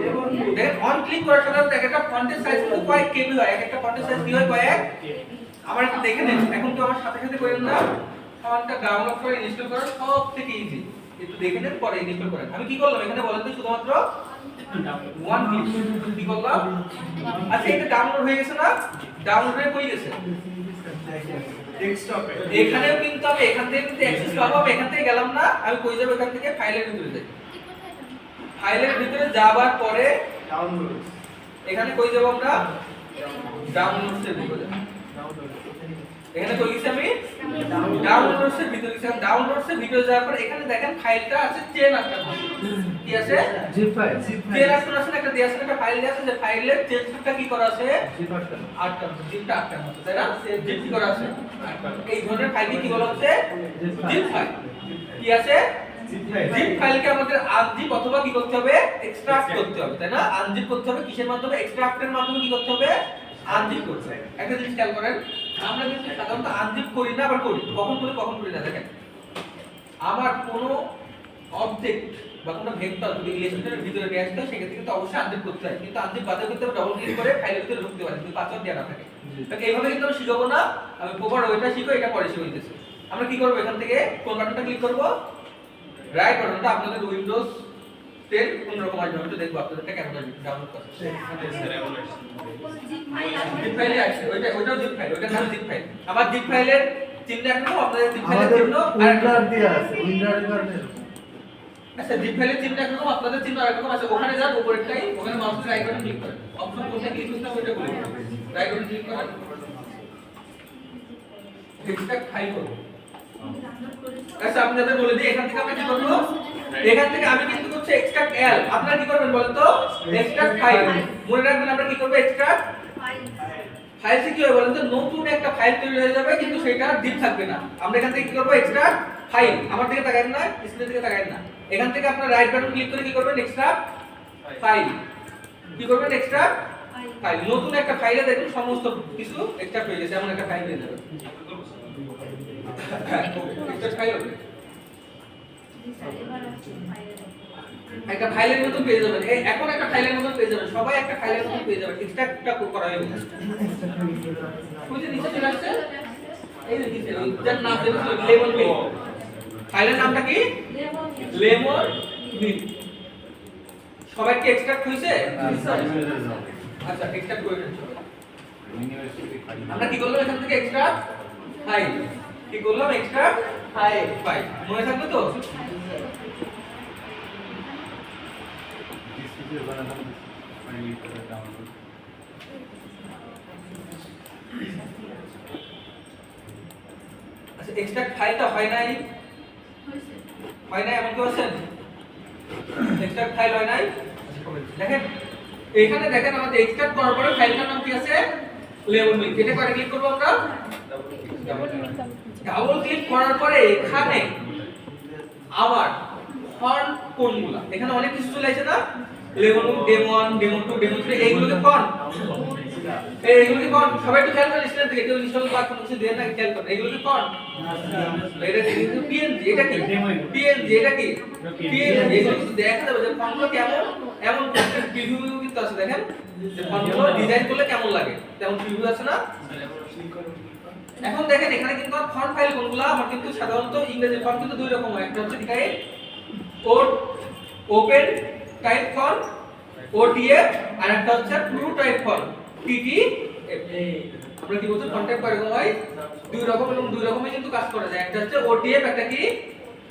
দেখেন অন ক্লিক করার সাথে সাথে একটা ফন্টের সাইজ কিন্তু কয়েক কেবি হয়, একটা ফন্টের সাইজ কি হয় কয়েক। আমার একটু দেখে নেন, এখন তো আমার সাথে সাথে করেন না, ফন্টটা ডাউনলোড করে ইনস্টল করা সব থেকে ইজি। একটু দেখে নেন পরে ইনস্টল করেন। আমি কি করলাম এখানে বলেন তো, শুধুমাত্র ওয়ান ক্লিক কি করলাম। আচ্ছা এটা ডাউনলোড হয়ে গেছে না, ডাউনলোড হয়ে কই গেছে ডেস্কটপে। এখানেও কিন্তু আমি এখান থেকে কিন্তু অ্যাক্সেস পাবো। আমি এখান থেকে গেলাম না, আমি কই যাব, এখান থেকে ফাইলের ভিতরে যাই। ফাইলের ভিতরে যাবার পরে ডাউনলোড, এখানে কই যাব আমরা, ডাউনলোডস এর ভিতরে। এখানে কই গেছি আমি, ডাউনলোডস এর ভিতরে গেছি। ডাউনলোডস এর ভিতরে যাওয়ার পর এখানে দেখেন ফাইলটা আছে চেন একটা, কি আছে জিপ ফাইল, চেন আছে একটা দেয়া আছে, একটা ফাইল দেয়া আছে, যে ফাইলের চেনটা কি করা আছে, জিপ ফাইল, আটটা, জিপটা আটটা মতো, তাই না, জিপ কি করা আছে। এই ধরনের ফাইলকে কি বলা হচ্ছে, জিপ ফাইল। কি আছে, জিপ ফাইলকে আমাদের আনজিপ অথবা কি করতে হবে, এক্সট্রাক্ট করতে হবে, তাই না। আনজিপ করতে হবে কিসের মাধ্যমে, এক্সট্রাক্টের মাধ্যমে কি করতে হবে, আনজিপ করতে হবে। একটা জিনিস খেয়াল করেন, আমরা কিন্তু সাধারণত আনজিপ করি না, আবার করি, কখন করি না। দেখেন আমার কোনো অবজেক্ট বা কোনো ভেক্টর যদি রিলেশনের ভিতরে নিয়ে আসতে হয়, সেক্ষেত্রে কিন্তু অবশ্যই আনজিপ করতে হয়। কিন্তু আনজিপ বাদ করতে হবে ডবল ক্লিক করে ফাইলের ভিতরে ঢুকতে পারে, কিন্তু পাসওয়ার্ড দেওয়া না থাকে। তাহলে এইভাবে কিন্তু আমি শিখাবো না, আমি প্রপার ওইটা শিখো, এটা পরে শিখাইতেছি। আমরা কি করব, এখান থেকে কোন বাটনটা ক্লিক করব, রাইট বাটনটা। আপনাদের উইন্ডোজ 10 কোন রকম আসবে আমি তো দেখবো আপনাদেরটা কেমন ডাউনলোড করতে। জিপ ফাইলে আছে, ওইটাও জিপ ফাইল, ওইটা নাম জিপ ফাইল। আবার জিপ ফাইলের চিহ্ন রাখবো, আপনাদের জিপ ফাইলের চিহ্ন উইন্ডার দেয়া আছে, উইন্ডারের কারণে। আচ্ছা জিপ ফাইলের চিহ্ন রাখবো, আপনাদের চিহ্ন আরেকরকম আছে। ওখানে যান, উপরেরটাই, ওখানে মাউসের রাইট বাটন ক্লিক করেন, অপশন কোনটা ক্লিক করতে হবে ওইটা বলে দিন। রাইট বাটন ক্লিক করেন, এক্সট্রাক্ট ফাইল করব। আচ্ছা আপনাদের বলে দিই, এখান থেকে আমরা কি করব, এখান থেকে আমি কিন্তু করছি এক্সট্রাক্ট এল। আপনারা কি করবেন বলেন তো, এক্সট্রাক্ট ফাইল। মনে রাখবেন আমরা কি করব, এক্সট্রাক্ট ফাইল। কি হয় বলেন তো, নতুন একটা ফাইল তৈরি হয়ে যাবে, কিন্তু সেটা জিপ থাকবে না। আমরা এখান থেকে কি করব, এক্সট্রাক্ট ফাইল। আমার দিকে তাকাবেন না, স্ক্রিনের দিকে তাকাবেন না। এখান থেকে আপনারা রাইট বাটন ক্লিক করে কি করবেন, এক্সট্রাক্ট ফাইল। কি করবেন, এক্সট্রাক্ট ফাইল। নতুন একটা ফাইলে দেখুন সমস্ত কিছু এক্সট্রাক্ট হয়ে গেছে, এমন একটা ফাইল হয়ে যাবে। এক্সট্রাক্ট ফাইল হবে, একটা ফাইলের মতন পেয়ে যাবেন। এই এখন একটা ফাইলের মতন পেয়ে যাবেন, সবাই একটা ফাইলের মতন পেয়ে যাবেন। এক্সট্রাক্টটা করা হয়ে গেছে, ওই যে নিচে চলে আসছে, এই যে নিচে যার নাম দেবেন লেমন মিল্ক। ফাইলের নামটা কি, লেমন মিল্ক। সবাই কি এক্সট্রাক্ট হইছে, আচ্ছা এক্সট্রাক্ট করে নিন সবাই। আমরা কি করলাম, এখান থেকে এক্সট্রাক্ট ফাইল, কি করলাম, এক্সট্রাক্ট ফাইল। মনে থাকবে তো। আচ্ছা এক্সট্রাক্ট ফাইলটা হয় নাই এমন কেউ আছেন, এক্সট্রাক্ট ফাইল হয় নাই। দেখেন এখানে দেখেন আমাদের এক্সট্রাক্ট করার পরে ফাইলটার নাম কি আছে, লেমন মিল্ক। এটা করে ক্লিক করব আমরা, ডাবল ক্লিক করার পরে এখানে আবার ফন্ট কোনগুলা, এখানে অনেক কিছু চলে আসে না, লেমন ডেমো 1 ডেমো 2 ডেমো 3, এইগুলোকে ফন্ট, এইগুলোকে ফন্ট। সবাই একটু খেয়াল করেন, স্ক্রিন থেকে কেউ ইনস্টল বা কোনো কিছু দেন না, খেয়াল করেন এইগুলোকে ফন্ট। এটা কিন্তু পিএনজি, এটা কি পিএনজি, এটা কি পিএনজি। এগুলো কিন্তু দেখা যাবে যে ফন্টগুলো কেমন, এমন প্রিভিউ কিন্তু আছে। দেখেন যে ফন্টগুলো ডিজাইন করলে কেমন লাগে তেমন প্রিভিউ আছে না। এখন দেখেন এখানে কিন্তু ফন্ট ফাইল কোনগুলো আমার কিন্তু সাধারণত ইংরেজি ফন্ট কিন্তু দুই রকম হয়, একটা হচ্ছে টাইপ ওপেন টাইপ ফন্ট ওটিএফ আর একটা হচ্ছে ট্রু টাইপ ফন্ট টিটিএফ। আমরা কি বলছি ফন্ট টাইপ এরকম হয় দুই রকম এবং দুই রকমই কিন্তু কাজ করা যায়, একটা হচ্ছে ওটিএফ একটা কি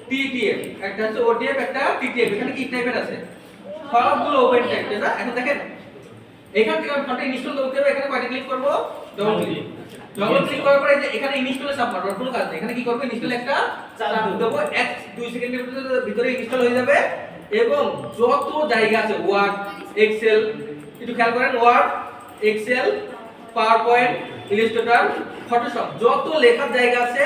টিটিএফ, একটা হচ্ছে ওটিএফ একটা টিটিএফ। এখানে কি টাইপের আছে সবগুলো ওপেন টাইপ তাই না। এখন দেখেন এখান থেকে আমি ফন্টে ইনস্টল করতে হবে, এখানে কয়টা ক্লিক করব ডবল ক্লিক, ডবল ক্লিক করার পরে যে এখানে ইনস্টলে চাপ মারব, কোনো কাজ নেই, এখানে কি করব ইনস্টল একটা চাপ দেব, 1-2 সেকেন্ডের ভিতরে ইনস্টল হয়ে যাবে। এবং যত জায়গা আছে ওয়ার্ড এক্সেল, একটু খেয়াল করেন Word Excel PowerPoint Illustrator Photoshop যত লেখার জায়গা আছে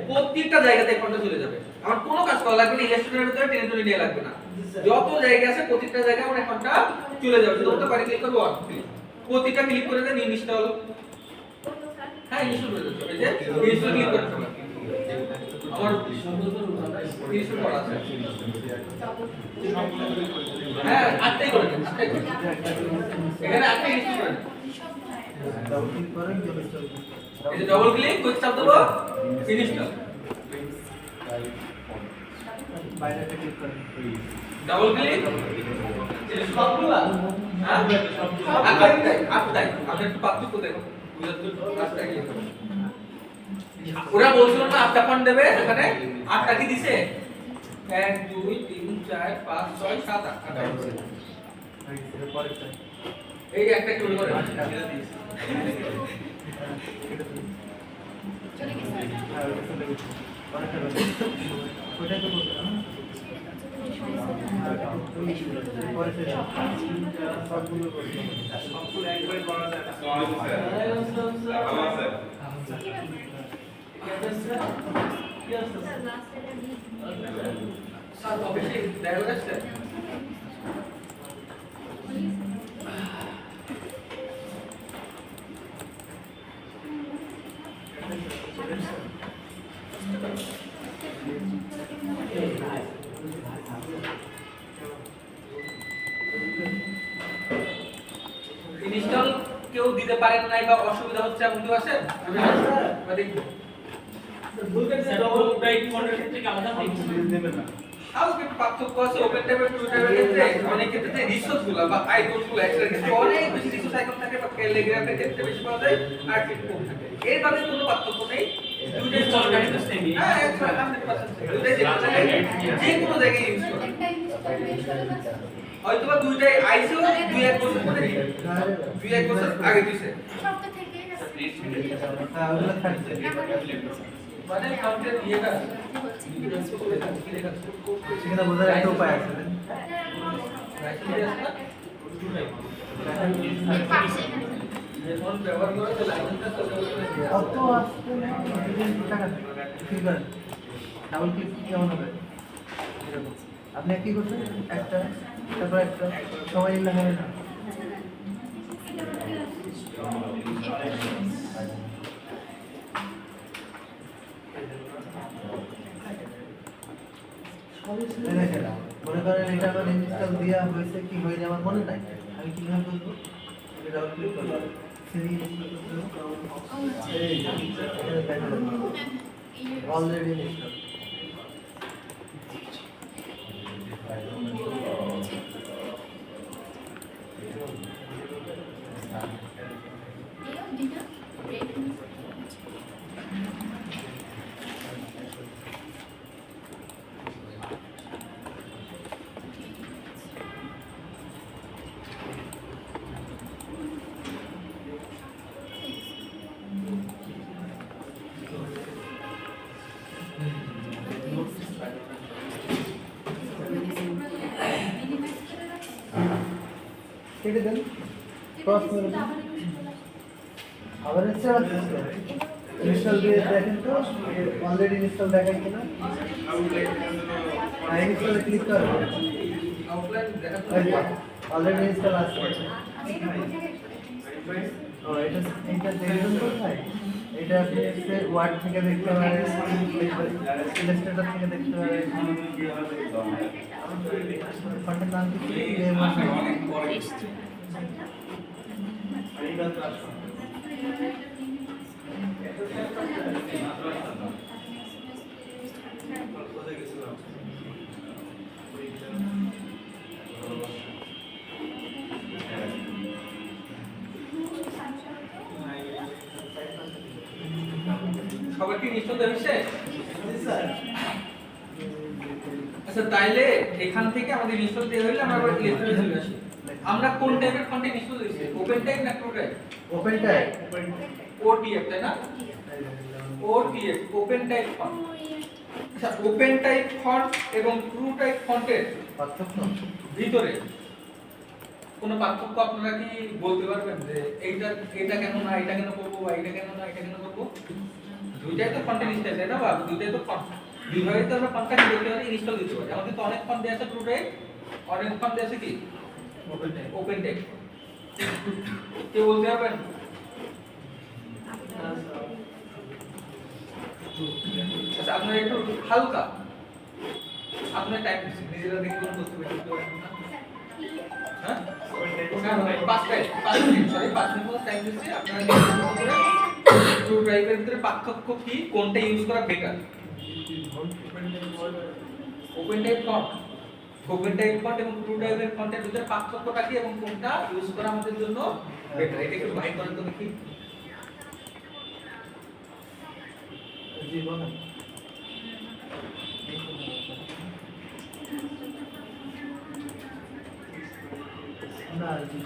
প্রত্যেকটা জায়গাতে ফন্টটা চলে যাবে, আমার কোনো কাজ করা লাগবে না, ইলাস্ট্রেটরের ভিতরে টেনে তুলে নিয়ে লাগবে না, যত জায়গা আছে প্রত্যেকটা জায়গায় আমার ফন্টটা চলে যাবে। শুধু একটা ক্লিক করব ওয়ার্ড প্রত্যেকটা ক্লিক করে দেন ইনস্টল, হ্যাঁ ইনস্টল করে দিতে হবে, এই যে ইনস্টল ক্লিক করতে হবে, আমার ইনস্টল করা আছে, হ্যাঁ আটটাই করে দেন, আটটাই করে দেন, এখানে আটটাই ইনস্টল করে দেন, ডাবল ক্লিক করেন ইনস্টল, এই যে ডাবল ক্লিক কুইক চাপ দেব ইনস্টল, বাইরে ক্লিক করেন ডাবল ক্লিক সবগুলো হ্যাঁ আটটাই আপনি একটু পার্থক্য দেখুন আটটাই ক্লিক করুন। ওরা বলছিল না আটটা ফন্ট দেবে, এখানে আটটা কি দিছে 1 2 3 4 5 6 7 আটটা দিছে, পরেরটা এই যে একটা ক্লিক করে চলে গেছে ওইটা তো বলছিলাম সবগুলো একবার করা যায় স্যার অফিসে দেখা যাচ্ছে ইনস্টল কেউ দিতে পারেন নাই বা অসুবিধা হচ্ছে এমন কেউ আছে বা দেখবো ডবল টাইপ ফন্টের ক্ষেত্রে কি আলাদা হয়? দেবেন না তাও কিন্তু পার্থক্য আছে ওপেন টাইপের টু টাইপের ক্ষেত্রে অনেক ক্ষেত্রে রিসোর্সগুলো বা আইকনগুলো এক্সেলের ক্ষেত্রে অনেক বেশি রিসোর্স আইকন থাকে বা ক্যালিগ্রাফের ক্ষেত্রে বেশি পাওয়া যায় আর একটু কম থাকে, এর বাদে কোনো পার্থক্য নেই, দুইটাই চলকারী তো সেমই। হ্যাঁ 100% দুইটাই যে কোনো জায়গায় ইউজ করা একটা ইনস্টল করে হয়তোবা দুইটাই আইসিও 2-1 বছর পরে 2-1 বছর আগে দিছে সপ্তাহ থেকে হ্যাঁ ওগুলো থাকছে মানে কাউন্টার ইয়েটা সেখানে বোঝার একটা উপায় আছে ব্যবহার করে তো লাইসেন্সটা তো অত আসতে না টাকা ঠিক আছে ডাবল ক্লিক কেমন হবে এরকম আপনি কি করছেন একটা তারপর একটা সময় নিলে হবে না দেখেন মনে করেন এটা আমার ইনস্টল দেওয়া হয়েছে কি হয়ে যাওয়ার মনে নাই আমি কিভাবে বলবো এটা ডাবল ক্লিক করব অলরেডি ইনস্টল কেটে দেন ক্রস করে দেন আবার ইনস্টল দিয়ে দেখেন তো অলরেডি ইনস্টল দেখায় কিনা ইনস্টলে ক্লিক করুন আউটলাইন দেখা অলরেডি ইনস্টল আছে ও এটা দেখুন কোথায় এটা আপনি ওয়ার্ড থেকে দেখতে পারেন ইলাস্ট্রেটর থেকে দেখতে পারেন ফন্টের নাম কি সবার কি নিশ্চয় দেবে? আচ্ছা তাইলে এখান থেকে আমাদের ইনস্টল দেওয়া হইলে আমরা আবার ইলেকট্রনে চলে আসি। আমরা কোন টাইপের ফন্টে ইনস্টল দিছি? ওপেন টাইপ না ক্রু টাইপ? ওপেন টাইপ ওটিএফ তাই না? ওটিএফ ওপেন টাইপ ফন্ট। আচ্ছা ওপেন টাইপ ফন্ট এবং ক্রু টাইপ ফন্টের পার্থক্য ভিতরে কোনো পার্থক্য আপনারা কি বলতে পারবেন যে এটা কেন না এটা কেন করব বা এটা কেন না এটা কেন করব? দুইটাই তো ফন্টের স্টাইল তাই না? বা দুইটাই তো ফন্ট। দুইভাবে তো আমরা ফন্টটা কি করতে পারি? ইনস্টল দিতে পারি। আমাদের তো অনেক ফন্ট দেয়া আছে ক্রু টাইপ, অনেক ফন্ট দেয়া আছে কি? Open type open type. কে বলতে পারবেন? আচ্ছা আপনারা একটু হালকা আপনার টাইম দিচ্ছেন নিজেরা দেখে কোন করতে পারেন না? হ্যাঁ? 5 মিনিট মতো টাইম দিচ্ছি আপনারা টু ড্রাইভের ভিতরে পার্থক্য কি, কোনটা ইউজ করা বেটার? ওপেন টাইপ ফন্ট এবং টু ড্রাইভের ফন্টের ভিতরে পার্থক্যটা কি এবং কোনটা ইউজ করা আমাদের জন্য বেটার? এটা একটু বাইর করেন তো দেখি। জি বলেন না জি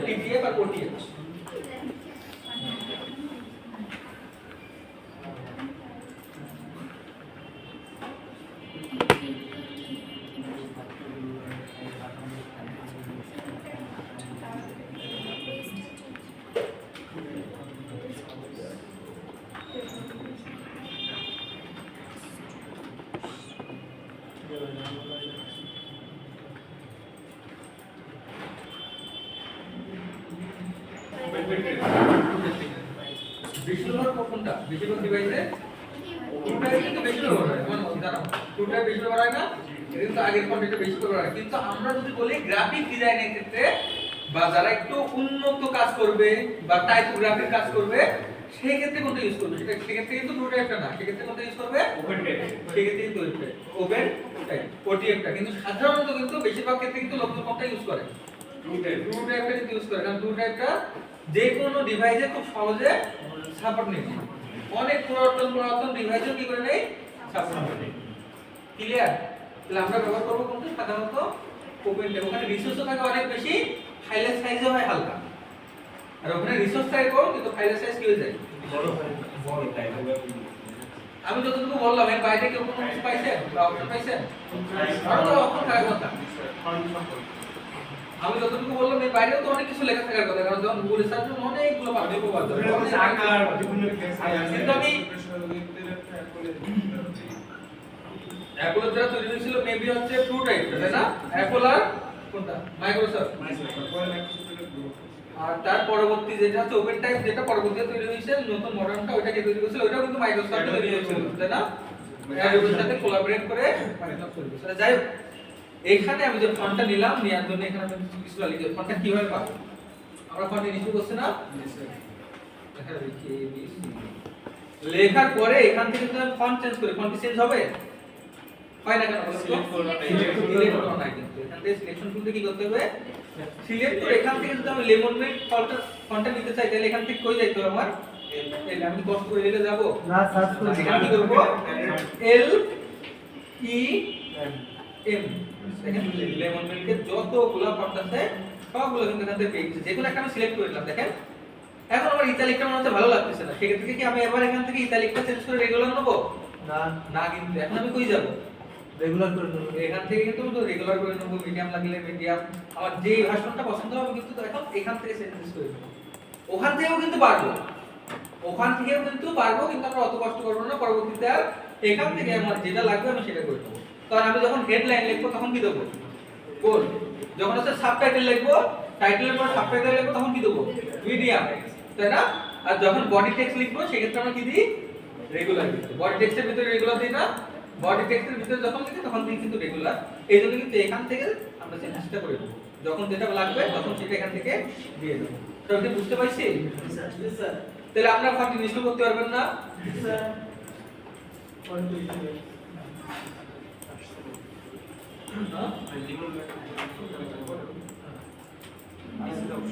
টিটিএফ আর ওটিএফ। বেশিরভাগ কোনটা? বেশিরভাগ ডিভাইসে টুটাই কিন্তু বেশি ব্যবহার হয়। যেমন দাঁড়াও, টুটাই বেশি ব্যবহার হয় না? এটা কিন্তু আগের কন্টেন্টে বেশি ব্যবহার হয়। কিন্তু আমরা যদি বলি গ্রাফিক ডিজাইনের ক্ষেত্রে বা যারা একটু উন্নত কাজ করবে বা টাইপোগ্রাফির কাজ করবে সেই ক্ষেত্রে কোনটা ইউজ করবে? সেক্ষেত্রে কিন্তু টুটাইপটা না, সেক্ষেত্রে কোনটা ইউজ করবে? Open type. সেক্ষেত্রে কিন্তু ওপেন টাইপ ওটিএফটা। কিন্তু সাধারণত কিন্তু বেশিরভাগ ক্ষেত্রে কিন্তু লোকজন কোনটা ইউজ করে? টুটাইপটা কিন্তু ইউজ করে, কারণ টুটাইপটা যে কোনো ডিভাইসে খুব সহজে সাপোর্ট নেই। অনেক পুরাতন ডিভাইসও কি করে নেই? সাপোর্ট নেই। ক্লিয়ার? তাহলে আমরা ব্যবহার করব কোনটা? সাধারণত ওপেন টাইপ। ওখানে রিসোর্সও থাকে অনেক বেশি, ফাইলের সাইজও হয় হালকা। আর ওখানে রিসোর্স থাকে কম কিন্তু ফাইলের সাইজ কি হয়ে যায়? বড় টাইপ। আমি যতটুকু বললাম এর বাইরে কেউ কোনো কিছু পাইছেন বা অপশন পাইছেন? আরো তো অপশন থাকার কথা। আমি যতটুকু বললাম এর বাইরেও তো অনেক কিছু লেখা থাকার কথা, কারণ যখন গুগল সার্চ করলে অনেকগুলো পাবে উপপাদ্য। কিন্তু আমি অ্যাপলের যারা তৈরি হয়েছিল মেবি হচ্ছে টু টাইপ, তাই না? অ্যাপল আর কোনটা? মাইক্রোসফট। আর তার পরবর্তী যেটা হচ্ছে ওপেন টাইপ, যেটা পরবর্তীতে তৈরি হয়েছে নতুন মডার্নটা, ওইটাকে তৈরি করেছিল, ওইটাও কিন্তু মাইক্রোসফট তৈরি করেছিল, তাই না? অ্যাডোবের সাথে কোলাবোরেট করে মাইক্রোসফট তৈরি করেছে। যাই হোক, এখানে আমি যে ফন্টটা নিলাম নেওয়ার জন্য এখানে আমি কিছু লিখি। ফন্টটা কিভাবে পাবো? আমরা ফন্ট ইনস্টল করছি না? এখানে লিখি এবিসি। লেখার পরে এখান থেকে যদি আমি ফন্ট চেঞ্জ করি, ফন্ট কি চেঞ্জ হবে? হয় না কেন বলতো? সিলেক্ট করতে হয় কিন্তু। এখান থেকে সিলেকশন টুলতে কি করতে হবে? সিলেক্ট করে এখান থেকে যদি আমি লেমন মেড ফন্টটা নিতে চাই তাহলে এখান থেকে কই যাইতে হবে আমার? এল। আমি কষ্ট করে লিখে যাব না সার্চ করে এখানে কি করব? এল ই এম। দেখেন লেমন মেডের যতগুলো ফন্ট আছে সবগুলো কিন্তু এখান থেকে পেয়ে গেছে। যেকোনো একটা আমি সিলেক্ট করে নিলাম। দেখেন এখন আমার ইতালিকটা মনে হচ্ছে ভালো লাগতেছে না, সেক্ষেত্রে কি আমি এবার এখান থেকে ইতালিকটা চেঞ্জ করে রেগুলার নেব? না না, কিন্তু এখন আমি কই যাব? রেগুলার করে দেবো। এখান থেকে কিন্তু তো রেগুলার করে নেব, মিডিয়াম লাগলে মিডিয়াম, আমার যে ভার্সনটা পছন্দ হবে কিন্তু এখন এখান থেকে চেঞ্জ করে নেব। ওখান থেকেও কিন্তু পারবো, কিন্তু আমরা অত কষ্ট করব না পরবর্তীতে। আর এখান থেকে আমার যেটা লাগবে আমি সেটা করে নেব। কারণ আমি যখন হেডলাইন লিখবো তখন কি দেবো? বোল্ড। যখন হচ্ছে সাবটাইটেল লিখবো, টাইটেলের পর সাবটাইটেল লিখবো তখন কি দেবো? মিডিয়াম, তাই না? আর যখন বডি টেক্সট লিখবো সেক্ষেত্রে আমরা কি দিই? রেগুলার কিন্তু বডি টেক্সটের ভিতরে রেগুলার দিই না, বডি টেক্সটের ভিতরে যখন লিখি তখন দিই কিন্তু রেগুলার। এই জন্য কিন্তু এখান থেকে আমরা চেঞ্জটা করে দেবো, যখন যেটা লাগবে তখন সেটা এখান থেকে দিয়ে দেবো। সবাই কি বুঝতে পারছি? তাহলে আপনারা কন্টিনিউয়াসলি করতে পারবেন না?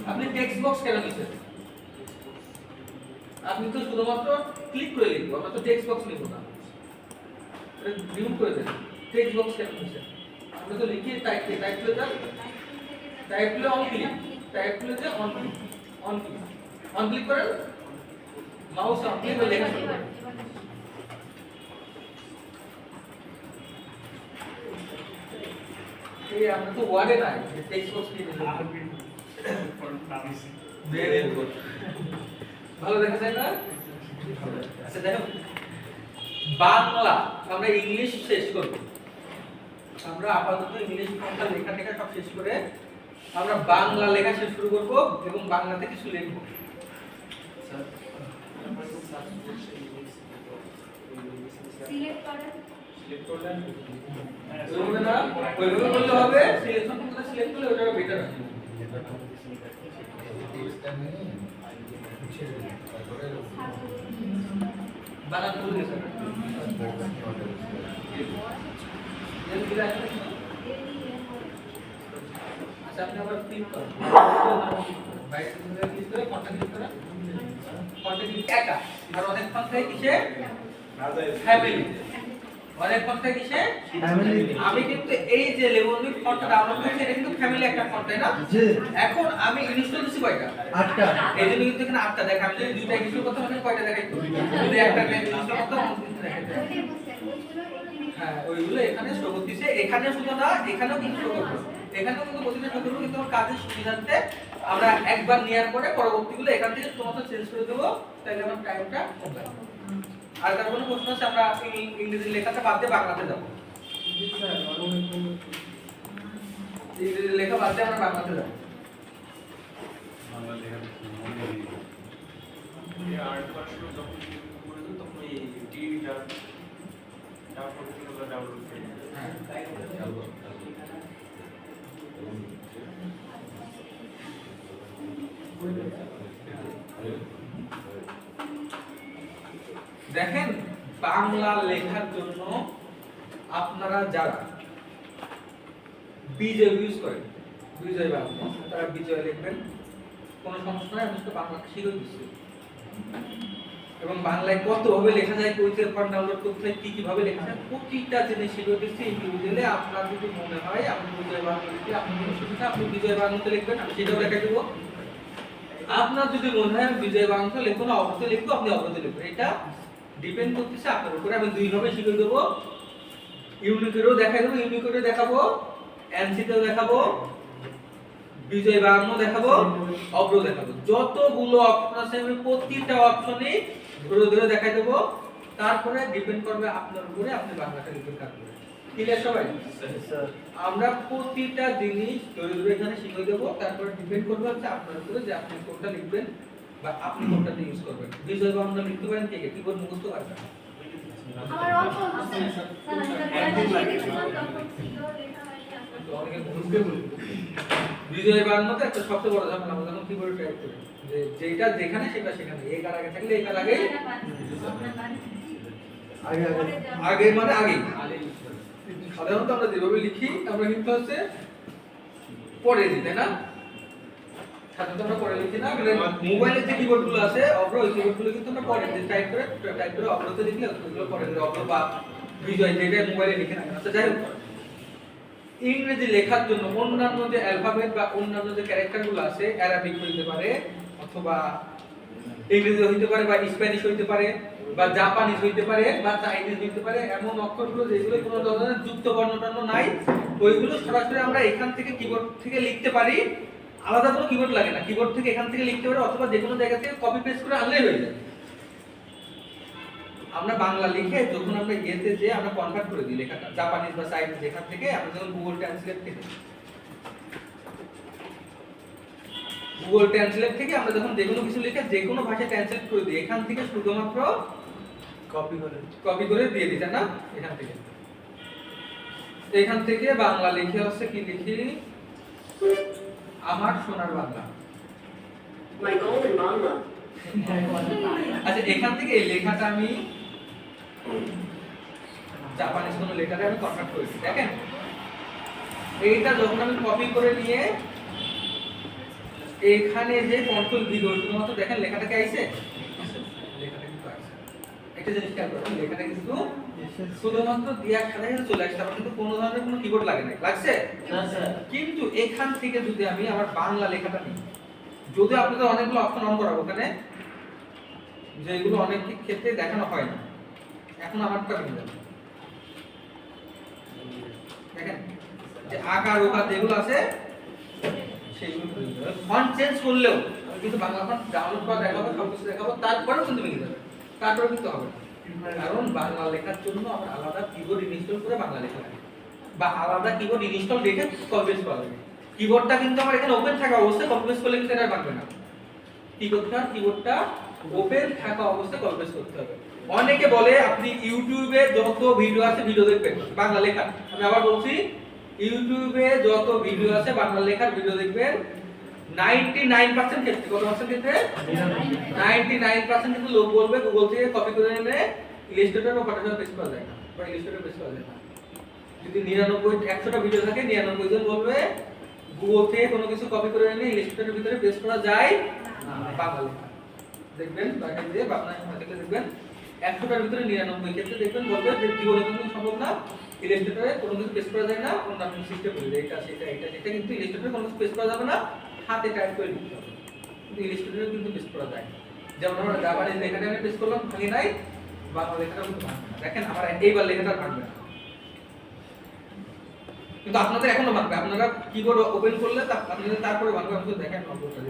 আপনি টেক্সট বক্স কেন দিচ্ছেন? আপনি তো শুধুমাত্র ক্লিক করে লিখবো, আমরা তো টেক্সট বক্স লিখবো না, রিমুভ করে দেন। টেক্সট বক্স কেন দিচ্ছেন? আমরা তো লিখি টাইপ করে দেন, টাইপ করে অন ক্লিক, টাইপ করে যে on click, on click, on click করেন, মাউস অন ক্লিক করে লেখা শুরু করেন। এই আমরা তো ওয়ার্ডে নাই, টেক্সট বক্স দিয়ে দিলাম। ভেরি গুড, ভালো দেখা যায় না? আচ্ছা দেখো, বাংলা আমরা ইংলিশ শেষ করব, আমরা আপাতত ইংলিশ কোনটা লেখা টেখা সব শেষ করে আমরা বাংলা লেখা শেষ শুরু করব এবং বাংলাতে কিছু লিখব। সিলেক্ট করেন। ওইভাবে না, ওইভাবে করলে হবে, সিলেকশন করলে সিলেক্ট করলে ওটা বেটার হবে। বানান ভুল গেছে। আচ্ছা আপনি আবার ক্লিক করেন, বাইরে থেকে ক্লিক করে কন্টাক্ট ক্লিক করেন, কন্টাক্ট ক্লিক একা আর অনেক ফাংশন কিসে ফ্যামিলি, অনেক ফাংশন কিসে ফ্যামিলি। আমি কিন্তু এই যে লেবনি ফন্টটা ডাউনলোড করেছি এটা কিন্তু ফ্যামিলি একটা ফন্ট তাই না? জি। এখন আমি ইনস্টল দিছি কয়টা? 8টা। এই জন্য কিন্তু এখানে 8টা দেখা, আমি যদি দুইটা ইনস্টল করতে মানে কয়টা দেখাই? যদি একটা ইনস্টল করতে দেখাই। হ্যাঁ ওইগুলো এখানে শো করতেছে, এখানে শুধু না এখানেও কিন্তু শো করবে, এখানেও কিন্তু প্রতিটা শো করবে, কিন্তু আমার কাজের সুবিধার্থে আমরা একবার নেওয়ার পরে পরবর্তীগুলো এখান থেকে তোমাকে চেঞ্জ করে দেবো, তাহলে আমার টাইমটা কম লাগবে। আর তার কোনো প্রশ্ন আছে? আমরা ইংরেজি লেখাটা বাদ দিয়ে বাংলাতে যাবো, ইংরেজি লেখা বাদ দিয়ে আমরা বাংলাতে যাবো। দেখেন বাংলা লেখার জন্য আপনারা যারা বিজয় ইউজ করেন, বিজয় বাংলা, তারা বিজয় লিখবেন, কোনো সমস্যা নাই, আমি তো বাংলা শিখে দিচ্ছি। এবং বাংলায় কতভাবে লেখা যায়, কইতে ফন্ট ডাউনলোড করতে হয়, কি কিভাবে লেখা যায়, প্রতিটা জিনিস শিখে দিচ্ছি। ইন্ডিভিজুয়ালি আপনার যদি মনে হয় আপনি বিজয় বাংলা লিখতে আপনার কোনো সুবিধা, আপনি বিজয় বাংলাতে লিখবেন, আমি সেটাও দেখাই দেবো। আপনার যদি মনে হয় আমি বিজয় বাংলা লিখবো না অবশ্যই লিখবো, আপনি অবশ্যই লিখবেন, এটা ডিপেন্ড করতেছে আপনার উপরে। আমি দুইভাবে শিখিয়ে দেবো, ইউনিকোডেও দেখাই দেবো, ইউনিকোডে দেখাবো, এনসিতেও দেখাবো, বিজয় বাংলা দেখাবো, অব্র দেখাবো, যতগুলো অপশন আছে আমি প্রতিটা অপশনে ধরে ধরে দেখাই দেবো। তারপরে ডিপেন্ড করবে আপনার উপরে, আপনি বাংলাটা লিখবেন কাজ করে। ক্লিয়ার সবাই? আমরা প্রতিটা জিনিস ধরে ধরে এখানে শিখিয়ে দেবো, তারপরে ডিপেন্ড করবে হচ্ছে আপনার উপরে যে আপনি কোনটা লিখবেন বা আপনি কোনটা ইউজ করবেন। বিজয় বাংলা লিখতে পারেন কে কে? কিবোর্ড মুখস্থ পারবেন? আমার অল্প আছে বিজয় বাংলাতে একটা সবচেয়ে বড় ঝামেলা আমরা যখন কিবোর্ডে টাইপ করি, যে যেটা যেখানে সেটা সেখানে, একার আগে থাকলে একার আগে, আগে মানে আগে। সাধারণত আমরা যেভাবে লিখি আমরা কিন্তু হচ্ছে পরে দিই, তাই না? সাধারণত আমরা পরে লিখি না, মোবাইলের যে কিবোর্ডগুলো আছে অব্র, ওই কিবোর্ডগুলো কিন্তু আমরা পরে দিই, টাইপ করে অব্রতে লিখলে ওগুলো পরে দিই, অব্র বা বিজয় যেটা মোবাইলে লিখে না। আচ্ছা যাই হোক, ইংরেজি লেখার জন্য অন্যান্য যে অ্যালফাবেট বা অন্যান্য যে ক্যারেক্টারগুলো আছে, অ্যারাবিক হইতে পারে অথবা ইংরেজি হইতে পারে বা স্প্যানিশ হইতে পারে বা জাপানিজ হইতে পারে বা চাইনিজ হইতে পারে, এমন অক্ষরগুলো যেগুলো কোনো ধরনের যুক্ত বর্ণ নাই, ওইগুলো সরাসরি আমরা এখান থেকে কিবোর্ড থেকে লিখতে পারি, আলাদা কোনো কিবোর্ড লাগে না, কিবোর্ড থেকে এখান থেকে লিখতে পারি অথবা যে কোনো জায়গা থেকে কপি পেস্ট করে আনলেই হয়ে যায়। আমরা বাংলা লিখে যখন আমরা ইয়েতে যে আমরা কনভার্ট করে দিই লেখাটা জাপানিজ বা চাইনিজ, যেখান থেকে আমরা যখন গুগল ট্রান্সলেট থেকে আমরা যখন যে কোনো কিছু লিখে যে কোনো ভাষায় ট্রান্সলেট করে দিই, এখান থেকে শুধুমাত্র কপি করে দিয়ে দিতেন না এখান থেকে বাংলা লিখে হচ্ছে কি লিখি আমার সোনার বাংলা My golden Bangla. আচ্ছা এখান থেকে এই লেখাটা আমি জাপানিজ কোনো লেটারে আমি কনভার্ট করেছি দেখেন এইটা যখন আমি কপি করে নিয়ে এখানে যে কন্ট্রোল ভি ধরে শুধুমাত্র দেখেন লেখাটা কি আইছে লেখাটা কিন্তু আইছে একটা জিনিস খেয়াল করুন লেখাটা কিন্তু শুধুমাত্র দিয়া খাতায় চলে আসছে আমার কিন্তু কোনো ধরনের কোনো কিবোর্ড লাগে না লাগছে না স্যার কিন্তু এখান থেকে যদি আমি আমার বাংলা লেখাটা নিই যদি আপনাদের অনেকগুলো অপশন অন করাবো ওখানে যেগুলো অনেক ক্ষেত্রে দেখানো হয় না এখন আমারটা নিয়ে যাবে দেখেন যে আকার ওকার যেগুলো আছে সেইগুলো ফন্ট চেঞ্জ করলেও আমি কিন্তু বাংলা ফন্ট ডাউনলোড করা দেখাবো সব কিছু দেখাবো তারপরেও কিন্তু মিলে যাবে তারপরে কিন্তু হবে না কারণ বাংলা লেখার জন্য আমার আলাদা কিবোর্ড ইনস্টল করে বাংলা লেখা লাগে বা আলাদা কিবোর্ড ইনস্টল রেখে কপি পেস্ট করা লাগে কিবোর্ডটা কিন্তু আমার এখানে ওপেন থাকা অবস্থায় কপি পেস্ট করলে কিন্তু এটা পারবে না কি করতে হবে কিবোর্ডটা ওপেন থাকা অবস্থায় কপি পেস্ট করতে হবে অনেকে বলে আপনি ইউটিউবে যত ভিডিও আছে ভিডিও দেখবেন বাংলা লেখা আমি আবার বলছি ইউটিউবে যত ভিডিও আছে বাংলা লেখার ভিডিও দেখবেন 99% ক্ষেত্রে কত পার্সেন্ট ক্ষেত্রে 99% কিন্তু লোক বলবে গুগল থেকে কপি করে এনে ইলাস্ট্রেটর বা ফটোশপে পেস্ট করা যায় না বা ইলাস্ট্রেটর পেস্ট করা যায় না যদি 99 100টা ভিডিও থাকে 99 জন বলবে গুগল থেকে কোনো কিছু কপি করে এনে ইলাস্ট্রেটরের ভিতরে পেস্ট করা যায় না বাংলা লেখা দেখবেন বাকি যে বাংলা থেকে দেখবেন 100টার ভিতরে 99 ক্ষেত্রে দেখবেন বলবে যে জীবনে কোনো সম্ভব না ইলাস্ট্রেটরে কোনো কিছু পেস্ট করা যায় না অন্যান্য সিস্টেম বলে এটা সেটা কিন্তু ইলাস্ট্রেটরে কোনো কিছু পেস্ট করা যাবে না হাতে টাইপ করে লিখতে হবে কিন্তু ইলাস্ট্রেটরে কিন্তু পেস্ট করা যায় যেমন আমরা জাপানিজ লেখাটা আমি পেস্ট করলাম ভাঙি নাই বাংলা লেখাটা কিন্তু ভাঙবে না দেখেন আমার এইবার লেখাটা ভাঙবে না কিন্তু আপনাদের এখনো ভাঙবে আপনারা কিবোর্ড ওপেন করলে আপনাদের তারপরে ভাঙবে আমি তো দেখেন নম্বরটা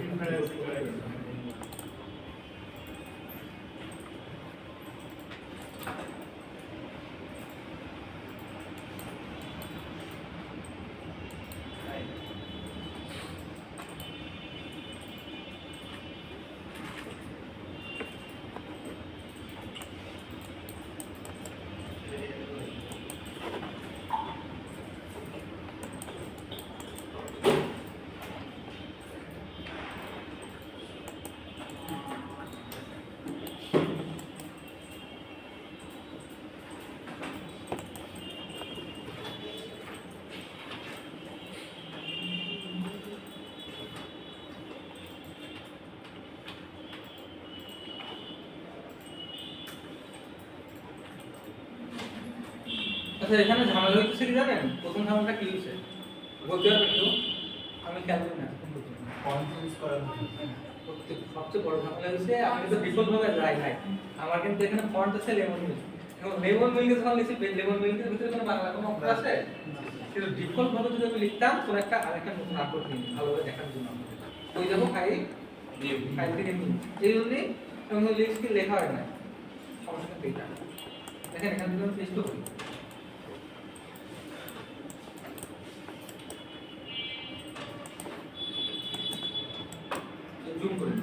আচ্ছা এখানে ঝামেলা হইতেছে কি জানেন প্রথম ঝামেলাটা কি হইছে বলতে পারবেন একটু আমি খেয়াল করি না ফন্ট চেঞ্জ করা সবচেয়ে বড় ঝামেলা হইছে আমি তো ডিফল্ট ভাবে যাই নাই আমার কিন্তু এখানে ফন্ট আছে লেমন মিল্ক এখন লেমন মিল্ক যখন লিখছি লেমন মিল্কের ভিতরে কোনো বাংলা কোনো অক্ষর আছে কিন্তু ডিফল্ট ভাবে যদি আমি লিখতাম কোন একটা আরেকটা নতুন আপলোড নিই ভালোভাবে দেখার জন্য ওই যাবো ফাইল থেকে নিই এই জন্যই আমি লিখছি লেখা হয় না সমস্যা কিন্তু এটা দেখেন এখান থেকে আমি পেস্ট করি জুম করে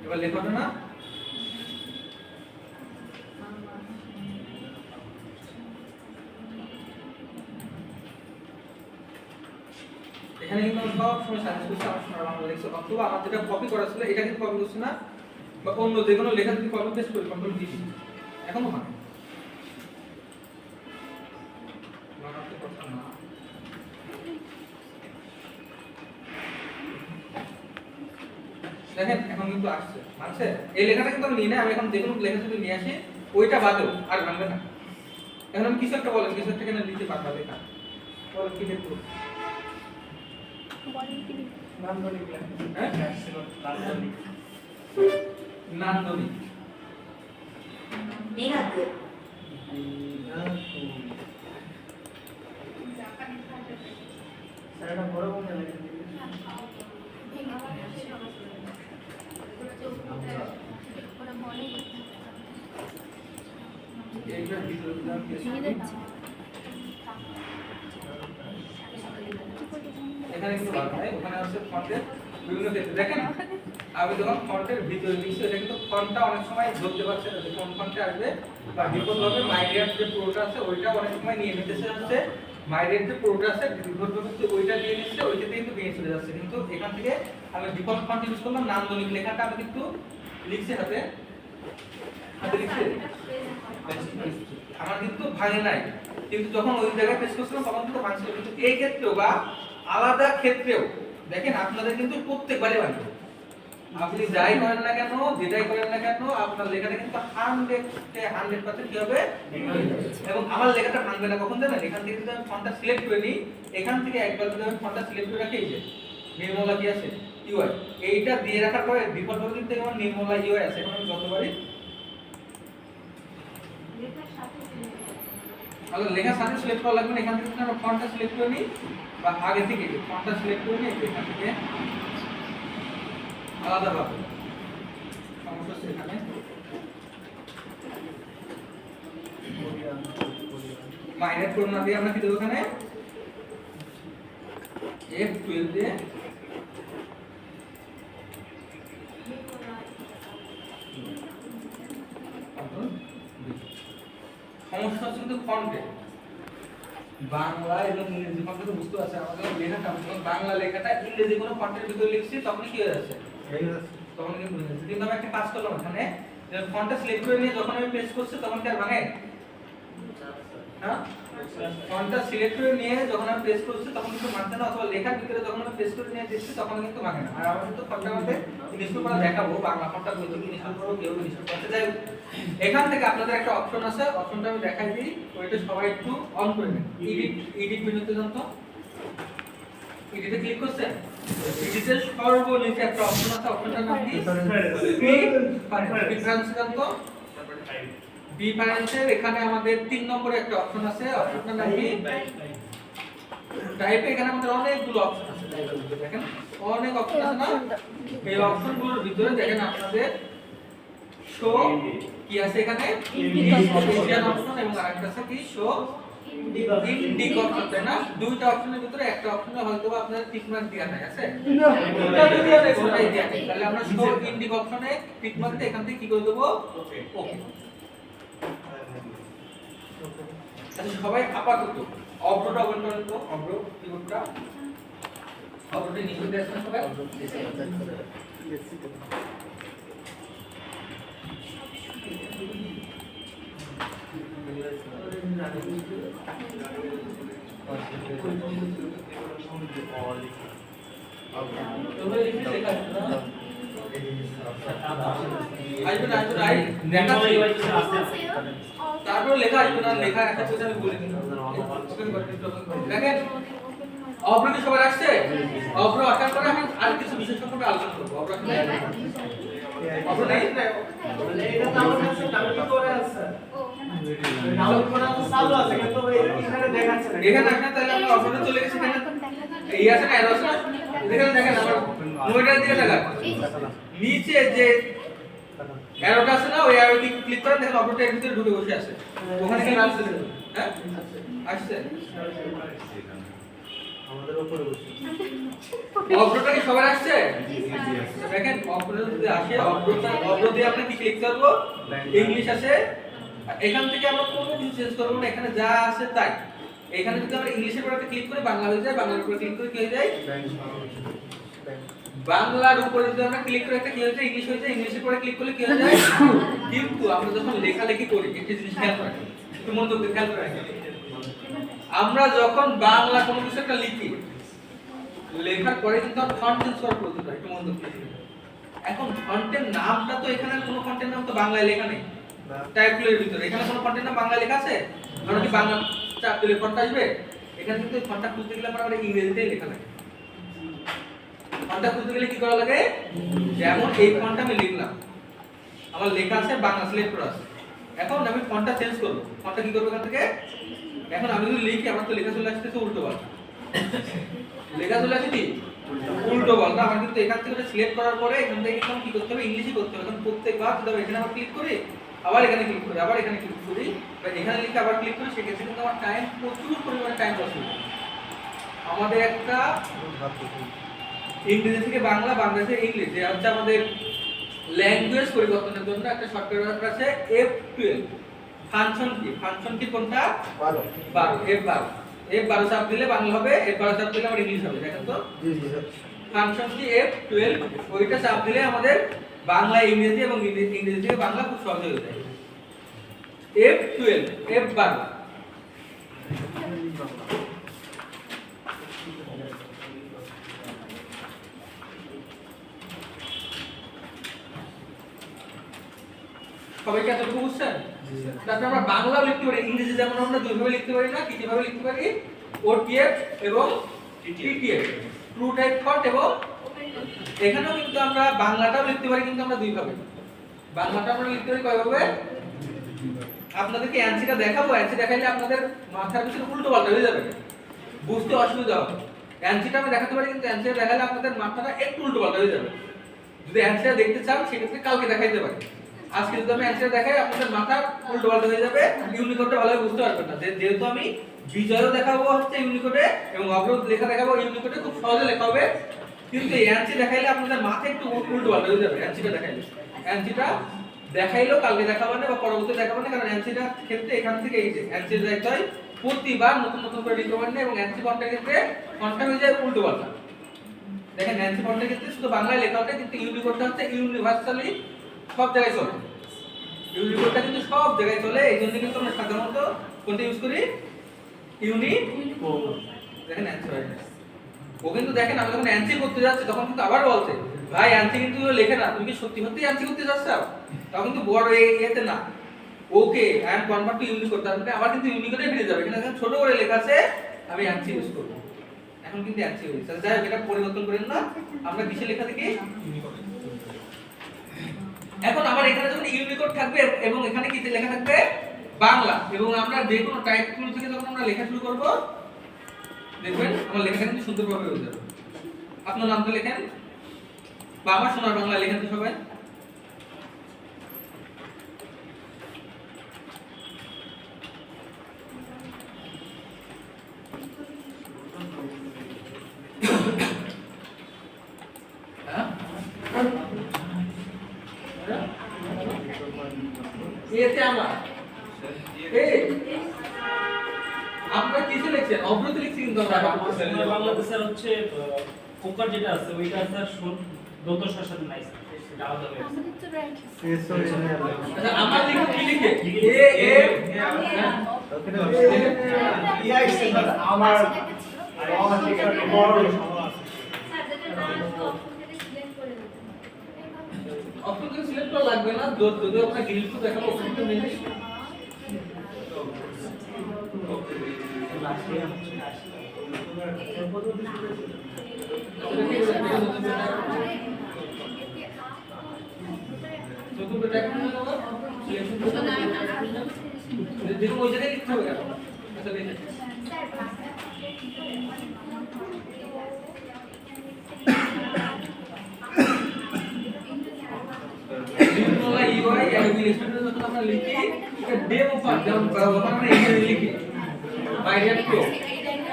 এবার লেখাটা না এখানে কিন্তু আমি সব সময় সাজেস্ট করছি আমার সোনার বাংলা লেখছে অথবা আমার যেটা কপি করা ছিল এটা কিন্তু কপি করছে না বা অন্য যে কোনো লেখা যদি কপি পেস্ট করি কন্ট্রোল ভি এখনো হয় বানাতে কথা না দেখেন এখন কিন্তু আসছে মানছে এই লেখাটা কিন্তু আমি নিই না আমি এখন যে কোনো লেখা যদি নিয়ে আসি ওইটা বাদেও আর ভাঙবে না এখন আমি কিছু একটা বলেন কিছু একটা কেন লিখতে পারবা লেখা বলেন কি লিখবো নান্দনিক হ্যাঁ নান্দনিক নান্দনিক Miracle. এটা বড় কোনটা লেখা এইটার ভিতরে যদি আমি পেস্ট করি, এখানে কিন্তু ভাগ নাই ওখানে আছে ফন্টের বিভিন্ন ক্ষেত্রে দেখেন আমি যখন ফন্টের ভিতরে লিখছি এটা কিন্তু ফন্টটা অনেক সময় ধরতে পারছে না যে কোন ফন্টে আসবে বা ডিফল্টভাবে মাইরিয়ার যে প্রোটা আছে ওইটা অনেক সময় নিয়ে নিতেছে হচ্ছে মাইরিয়ার যে প্রোটা আছে ডিফল্টভাবে হচ্ছে ওইটা নিয়ে নিচ্ছে ওইটাতে কিন্তু ভেঙে চলে যাচ্ছে কিন্তু এখান থেকে আমি ডিফল্ট ফন্ট ইউজ করলাম নান্দনিক লেখাটা আমি কিন্তু লিখছি হাতে লিখছি আমার কিন্তু ভাঙে নাই কিন্তু যখন ওই জায়গায় পেস্ট করছিলাম তখন কিন্তু ভাঙছিল কিন্তু এই ক্ষেত্রেও বা আলাদা ক্ষেত্রেও দেখেন আপনাদের কিন্তু প্রত্যেকবারই ভাঙবে আপনি যাই করেন না কেন যেটাই করেন না কেন আপনার লেখাটা কিন্তু 100% কি হবে এবং আমার লেখাটা ভাঙবে না কখন জানেন এখান থেকে যদি আমি ফন্টটা সিলেক্ট করে নিই এখান থেকে একবার যদি আমি ফন্টটা সিলেক্ট করে রাখি এই যে নির্মলা কি আছে ইউআই এইটা দিয়ে রাখার পরে ডিফল্ট ভাবে কিন্তু আমার নির্মলা ইউআই আছে এখন আমি যতবারই আগে লেখার সাথে সিলেক্ট করা লাগবে না এখান থেকে আমরা ফন্টটা সিলেক্ট করে নিই বা আগে থেকে ফন্টটা সিলেক্ট করে নিই এখান থেকে আলাদা ভাবে সমস্যা সেখানে মাইনাস করোনা দিয়ে আমরা কি দেব এখানে F12 দিয়ে সমস্যা হচ্ছে কিন্তু ফন্টে বাংলা এবং ইংরেজি ফন্টে তো বুঝতে পারছেন আমাদের লেখাটা বাংলা লেখাটা ইংরেজি কোনো ফন্টের ভিতরে লিখছি তখন কি হয়ে যাচ্ছে তখন কিন্তু বুঝে যাচ্ছে কিন্তু আমি একটা কাজ করলাম এখানে ফন্টটা সিলেক্ট করে নিয়ে যখন আমি পেস্ট করছি তখন কি আর ভাঙে হ্যাঁ ফন্টটা সিলেক্ট করে নিয়ে যখন আমি পেস্ট করছি তখন কিন্তু ভাঙছে না অথবা লেখার ভিতরে যখন আমি পেস্ট করে নিয়ে দিচ্ছি তখন কিন্তু ভাঙে না আর আমরা কিন্তু ফন্টটার মধ্যে ইনস্টল করে দেখাবো বাংলা ফন্টটা বলতে কি ইনস্টল করব কেউ ইনস্টল করতে যাই এখান থেকে আপনাদের একটা অপশন আছে অপশনটা আমি দেখাই দিই ওইটা সবাই একটু অন করে নেন এডিট মেনুতে যান তো এডিটে ক্লিক করছেন এডিটের সর্বনিচে একটা অপশন আছে অপশনটার নাম কি ডিফারেন্স যান তো ডিফারেন্সের এখানে আমাদের 3 নম্বরে একটা অপশন আছে অপশনটার নাম কি টাইপে এখানে আমাদের অনেকগুলো অপশন আছে দেখেন অনেক অপশন আছে না এই অপশনগুলোর ভিতরে দেখেন আপনাদের শো কি আছে এখানে ইন্ডিয়ান অপশন এবং আরেকটা আছে কি শো ইন্ডিক অপশন তাই না দুইটা অপশনের ভিতরে একটা অপশনে হয়তো আপনাদের টিক মার্ক দেয়া নাই আছে ওটাই দেয়া নেই তাহলে আমরা শো ইন্ডিক অপশনে টিক মার্ক দিয়ে এখান থেকে কি করে দেব ওকে আচ্ছা সবাই আপাতত অব্রোটা ওপেন করেন তো অব্রো কিবোর্ডটা অব্রোটা নিচে দিয়ে আসেন সবাই তারপর লেখা আসবে না লেখা একটা কথা আমি বলে দিই দেখেন অব্রোটি সবার আসছে অব্রো আসার পরে আমি আর কিছু বিষয় সম্পর্কে আলোচনা করব অব্রো অব্রো নেই এটা তো আমার কাছে ডাউনলোড করে আছে ডাউনলোড করা তো চালু আছে কিন্তু এখানে দেখাচ্ছে না এখানে আসলে তাহলে আমরা অপশনে চলে গেছি এখানে এই আছে না এরো আছে দেখেন দেখেন আমার মনিটর দিকে তাকান নিচে যে এরোটা আছে না ওই এরোতে ক্লিক করেন দেখেন অপশনটা এর ভিতরে ঢুকে বসে আছে ওখানে কি আসছে হ্যাঁ আসছে আমাদের উপরে বসে অপশনটা কি সবার আসছে দেখেন অপশন যদি আসে অপশন দিয়ে আপনি কি ক্লিক করব ইংলিশ আছে এখান থেকে আমরা কোনো কিছু চেঞ্জ করব না এখানে যা আছে তাই এখানে যদি আমরা ইংলিশের উপরে ক্লিক করি বাংলা হয়ে যায় বাংলার উপরে ক্লিক করে কি হয়ে যায় বাংলার উপরে যদি আমরা ক্লিক করে একটা কি হয়ে যায় ইংলিশ হয়ে যায় ইংলিশের উপরে ক্লিক করলে কি হয়ে যায় কিন্তু আমরা যখন লেখালেখি করি একটা জিনিস খেয়াল করেন একটু মনোযোগ দিয়ে খেয়াল করেন আমরা যখন বাংলা কোনো কিছু একটা লিখি লেখার পরে কিন্তু আমরা ফন্ট চেঞ্জ করার প্রয়োজন হয় একটু মনোযোগ দিয়ে এখন ফন্টের নামটা তো এখানে কোনো ফন্টের নাম তো বাংলায় লেখা নেই টাইপগুলোর ভিতরে এখানে কোনো ফন্টের নাম বাংলায় লেখা আছে ধরো কি বাংলা চাপ দিলে ফন্ট আসবে এখানে কিন্তু ফন্টটা খুঁজতে গেলে আমরা ইংরেজিতেই লেখা লাগে ফন্টটা খুঁজতে গেলে কি করা লাগে যেমন এই ফন্টটা আমি লিখলাম আমার লেখা আছে বাংলা সিলেক্ট করা আছে এখন আমি ফন্টটা চেঞ্জ করব ফন্টটা কি করব এখান থেকে এখন আমি যদি লিখি আমার তো লেখা চলে আসছে উল্টো পাল্টা লেখা চলে আসে কি উল্টো পাল্টা আমার কিন্তু এখান থেকে সিলেক্ট করার পরে এখান থেকে কিন্তু কি করতে হবে ইংলিশই করতে হবে এখন প্রত্যেকবার যদি এখানে আবার ক্লিক করি আবার এখানে ক্লিক করি আবার এখানে ক্লিক করি বা এখানে লিখে আবার ক্লিক করি সেক্ষেত্রে কিন্তু আমার টাইম প্রচুর পরিমাণে টাইম লস হবে আমাদের একটা ইংরেজি থেকে বাংলা বাংলা থেকে ইংলিশ যে হচ্ছে আমাদের ল্যাঙ্গুয়েজ পরিবর্তনের জন্য একটা সফটওয়্যার আছে F12 ফাংশন কি কোনটা 12 F12 F12 চাপ দিলে বাংলা হবে, F12 চাপ দিলে আমার ইংলিশ হবে। দেখেন তো জি জি স্যার ফাংশন কি F12, ওইটা চাপ দিলে আমাদের বাংলা ইংরেজি এবং ইংরেজি থেকে বাংলা খুব সহজে হয়ে যায়। F12 F12 সবাই কি এতটুকু বুঝছেন? তারপরে আমরা বাংলাও লিখতে পারি, ইংরেজি যেমন আমরা দুইভাবে লিখতে পারি না, কি কিভাবে লিখতে পারি? OTF এবং TTF, ট্রু টাইপ ফন্ট, এবং এখানেও কিন্তু আমরা বাংলাটাও লিখতে পারি, কিন্তু আমরা দুইভাবে। বাংলাটা আমরা লিখতে পারি কয়ভাবে? আপনাদেরকে অ্যানসিটা দেখাবো, অ্যানসি দেখাইলে আপনাদের মাথার ভিতরে উল্টো পাল্টা হয়ে যাবে, বুঝতে অসুবিধা হবে। অ্যানসিটা আমি দেখাতে পারি, কিন্তু অ্যানসিটা দেখালে আপনাদের মাথাটা একটু উল্টো পাল্টা হয়ে যাবে। যদি অ্যানসিটা দেখতে চান সেক্ষেত্রে কালকে দেখাইতে পারি। আজকে যদি আমি অ্যানসার দেখাই আপনাদের মাথা উল্টো পাল্টা হয়ে যাবে, ইউনিকোডটা ভালোভাবে বুঝতে পারবেন না। যেহেতু আমি বিজয়ও দেখাবো হচ্ছে ইউনিকোডে এবং অবরোধ লেখা দেখাবো ইউনিকোডে, খুব সহজে লেখা হবে, কিন্তু এই অ্যানসি দেখাইলে আপনাদের মাথা একটু উল্টো পাল্টা হয়ে যাবে। অ্যানসিটা দেখাইলে, অ্যানসিটা দেখাইলেও কালকে দেখাবো না বা পরবর্তীতে দেখাবো না, কারণ অ্যানসিটা ক্ষেত্রে এখান থেকে এই যে অ্যানসিটা দেখতে হয় প্রতিবার নতুন নতুন করে রিকমেন্ড নেই, এবং অ্যানসি ফন্টের ক্ষেত্রে ফন্টটা হয়ে যায় উল্টো পাল্টা। দেখেন অ্যানসি ফন্টের ক্ষেত্রে শুধু বাংলায় লেখা হবে, কিন্তু ইউনিকোডটা হচ্ছে ইউনিভার্সালি সব জায়গায় চলে। ইউনিকোডটা কিন্তু সব জায়গায় চলে, এই জন্য কিন্তু আমরা সাধারণত কোনটা ইউজ করি? ইউনিকোড। দেখেন অ্যানসার হয় না। ও কিন্তু দেখেন আমি যখন অ্যানসার করতে যাচ্ছি তখন কিন্তু আবার বলছে, ভাই অ্যানসার কিন্তু লেখে না, তুমি কি সত্যি সত্যি অ্যানসার করতে যাচ্ছ? তখন কিন্তু বড় এতে না, okay and convert to Unicode, তার মানে আবার কিন্তু ইউনিকোডে ফিরে যাবে। কিন্তু এখানে ছোট করে লেখা আছে আমি অ্যানসার ইউজ করব। এখন কিন্তু অ্যানসার হয়েছে, যাই হোক এটা পরিবর্তন করেন না, আমরা কিসে লেখা দেখি? ইউনিকোডে। এখন আমার এখানে যখন ইউনিকোড থাকবে এবং এখানে কি লেখা থাকবে? বাংলা, এবং আমরা যে কোনো টাইপ টুল থেকে যখন আমরা লেখা শুরু করব দেখবেন আমার লেখাটা কিন্তু সুন্দরভাবে হয়ে যাবে। আপনার নামটা লেখেন বা আমার সোনার বাংলা লেখেন তো সবাই। এতে আমার আপনারা কিছু লিখছেন, অবরোধ লিখছেন, কিন্তু আমরা বাংলাদেশের হচ্ছে কুকার যেটা আছে ওইটা স্যার দন্তস্বর সাথে নাই স্যার, সেটা আলাদা হয়ে আছে। আমাদের তো রাইট এসও আচ্ছা আমার লিখে কি লিখে? এ এ আমার বড় অপশন থেকে সিলেক্ট করা লাগবে না, যদি আপনারা ডিলিট করে দেখাবো অপশন তো নেই। দেখুন ওই জায়গায় লিখতে হবে। আচ্ছা দেখেন আমরা লিখি ডেমো ফাইল, যেমন আমরা এখানে লিখি বাইরেট প্রো,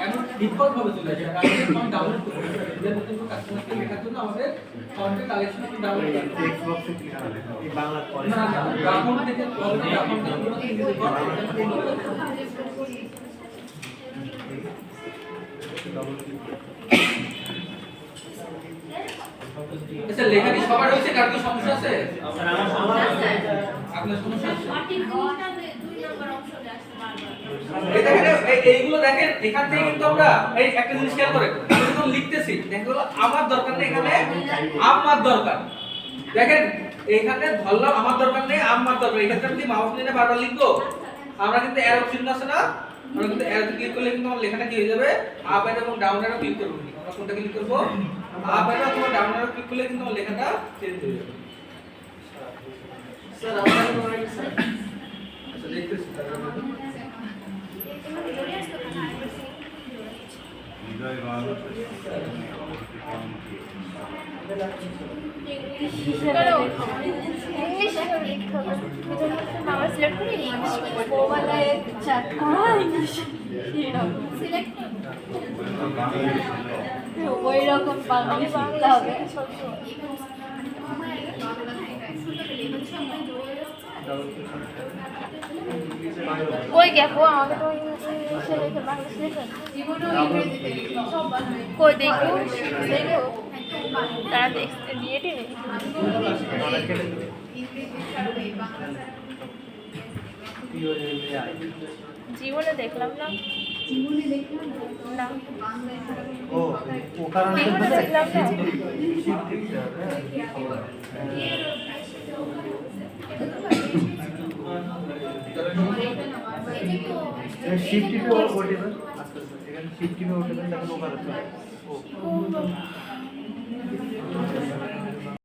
এখন ডিফল্ট ভাবে চলে আসে। আর আমরা ফন্ট ডাউনলোড করতে পারি, যে নতুন কাস্টমার কে লেখার জন্য আমাদের ফন্টের কালেকশন ডাউনলোড করতে হবে। টেক্সট বক্সে ক্লিক হবে এই বাংলা পরে না না গ্রাফন থেকে অলরেডি গ্রাফন থেকে পুরো ইংরেজি করতে আচ্ছা লেখা কি সবার হয়েছে? কার কি সমস্যা আছে? স্যার আমার আপনার সমস্যা আছে? সঠিক জিনিসটা 2 নম্বর অংশে আসছে বারবার। এই দেখেন এইগুলো দেখেন, এখান থেকে কিন্তু আমরা এই একটা জিনিস খেয়াল করেন, আমি যখন লিখতেছি দেখো আমার দরকার নেই, এখানে আমার দরকার। দেখেন এখানে ধরলাম আমার দরকার নেই, আমার দরকার। এখানে আমি মাউস নিয়ে বারবার লিখবো, আমরা কিন্তু অ্যারো চিহ্ন আছে না, আমরা কিন্তু অ্যারোতে ক্লিক করলে কিন্তু আমার লেখাটা কি হয়ে যাবে? আপ অ্যারো এবং ডাউন অ্যারো ক্লিক করব। আমরা কোনটা ক্লিক করব? আপ অ্যারো অথবা ডাউন অ্যারো ক্লিক করলে কিন্তু আমার লেখাটা চেঞ্জ হয়ে যাবে। স্যার আমার রাইট স্যার আচ্ছা দেখতেছি তাহলে इंग्लिश मामा सिलेक्ट करी इंग्लिश वो वाला एक चैट इंग्लिश सिलेक्ट ওই রকম বাংলা হবে কই দেখো আমাকে তো ইংলিশে লিখে বাংলাদেশ লিখে জীবনেও ইংরেজিতে লিখলাম সব বানাই কই দেখো দেখো তারা দেখতে দিয়ে দিই ইংরেজি ছাড়া এই বাংলা জীবনে দেখলাম না জীবনে লিখলাম না বাংলায় ছাড়া ও ও কারণ জীবনে দেখলাম না শিফট দিতে হবে শিফট টিপে ওঠেবেন আস্তে আস্তে এখানে শিফট টিপে ওঠেবেন তখন ও কারণ ও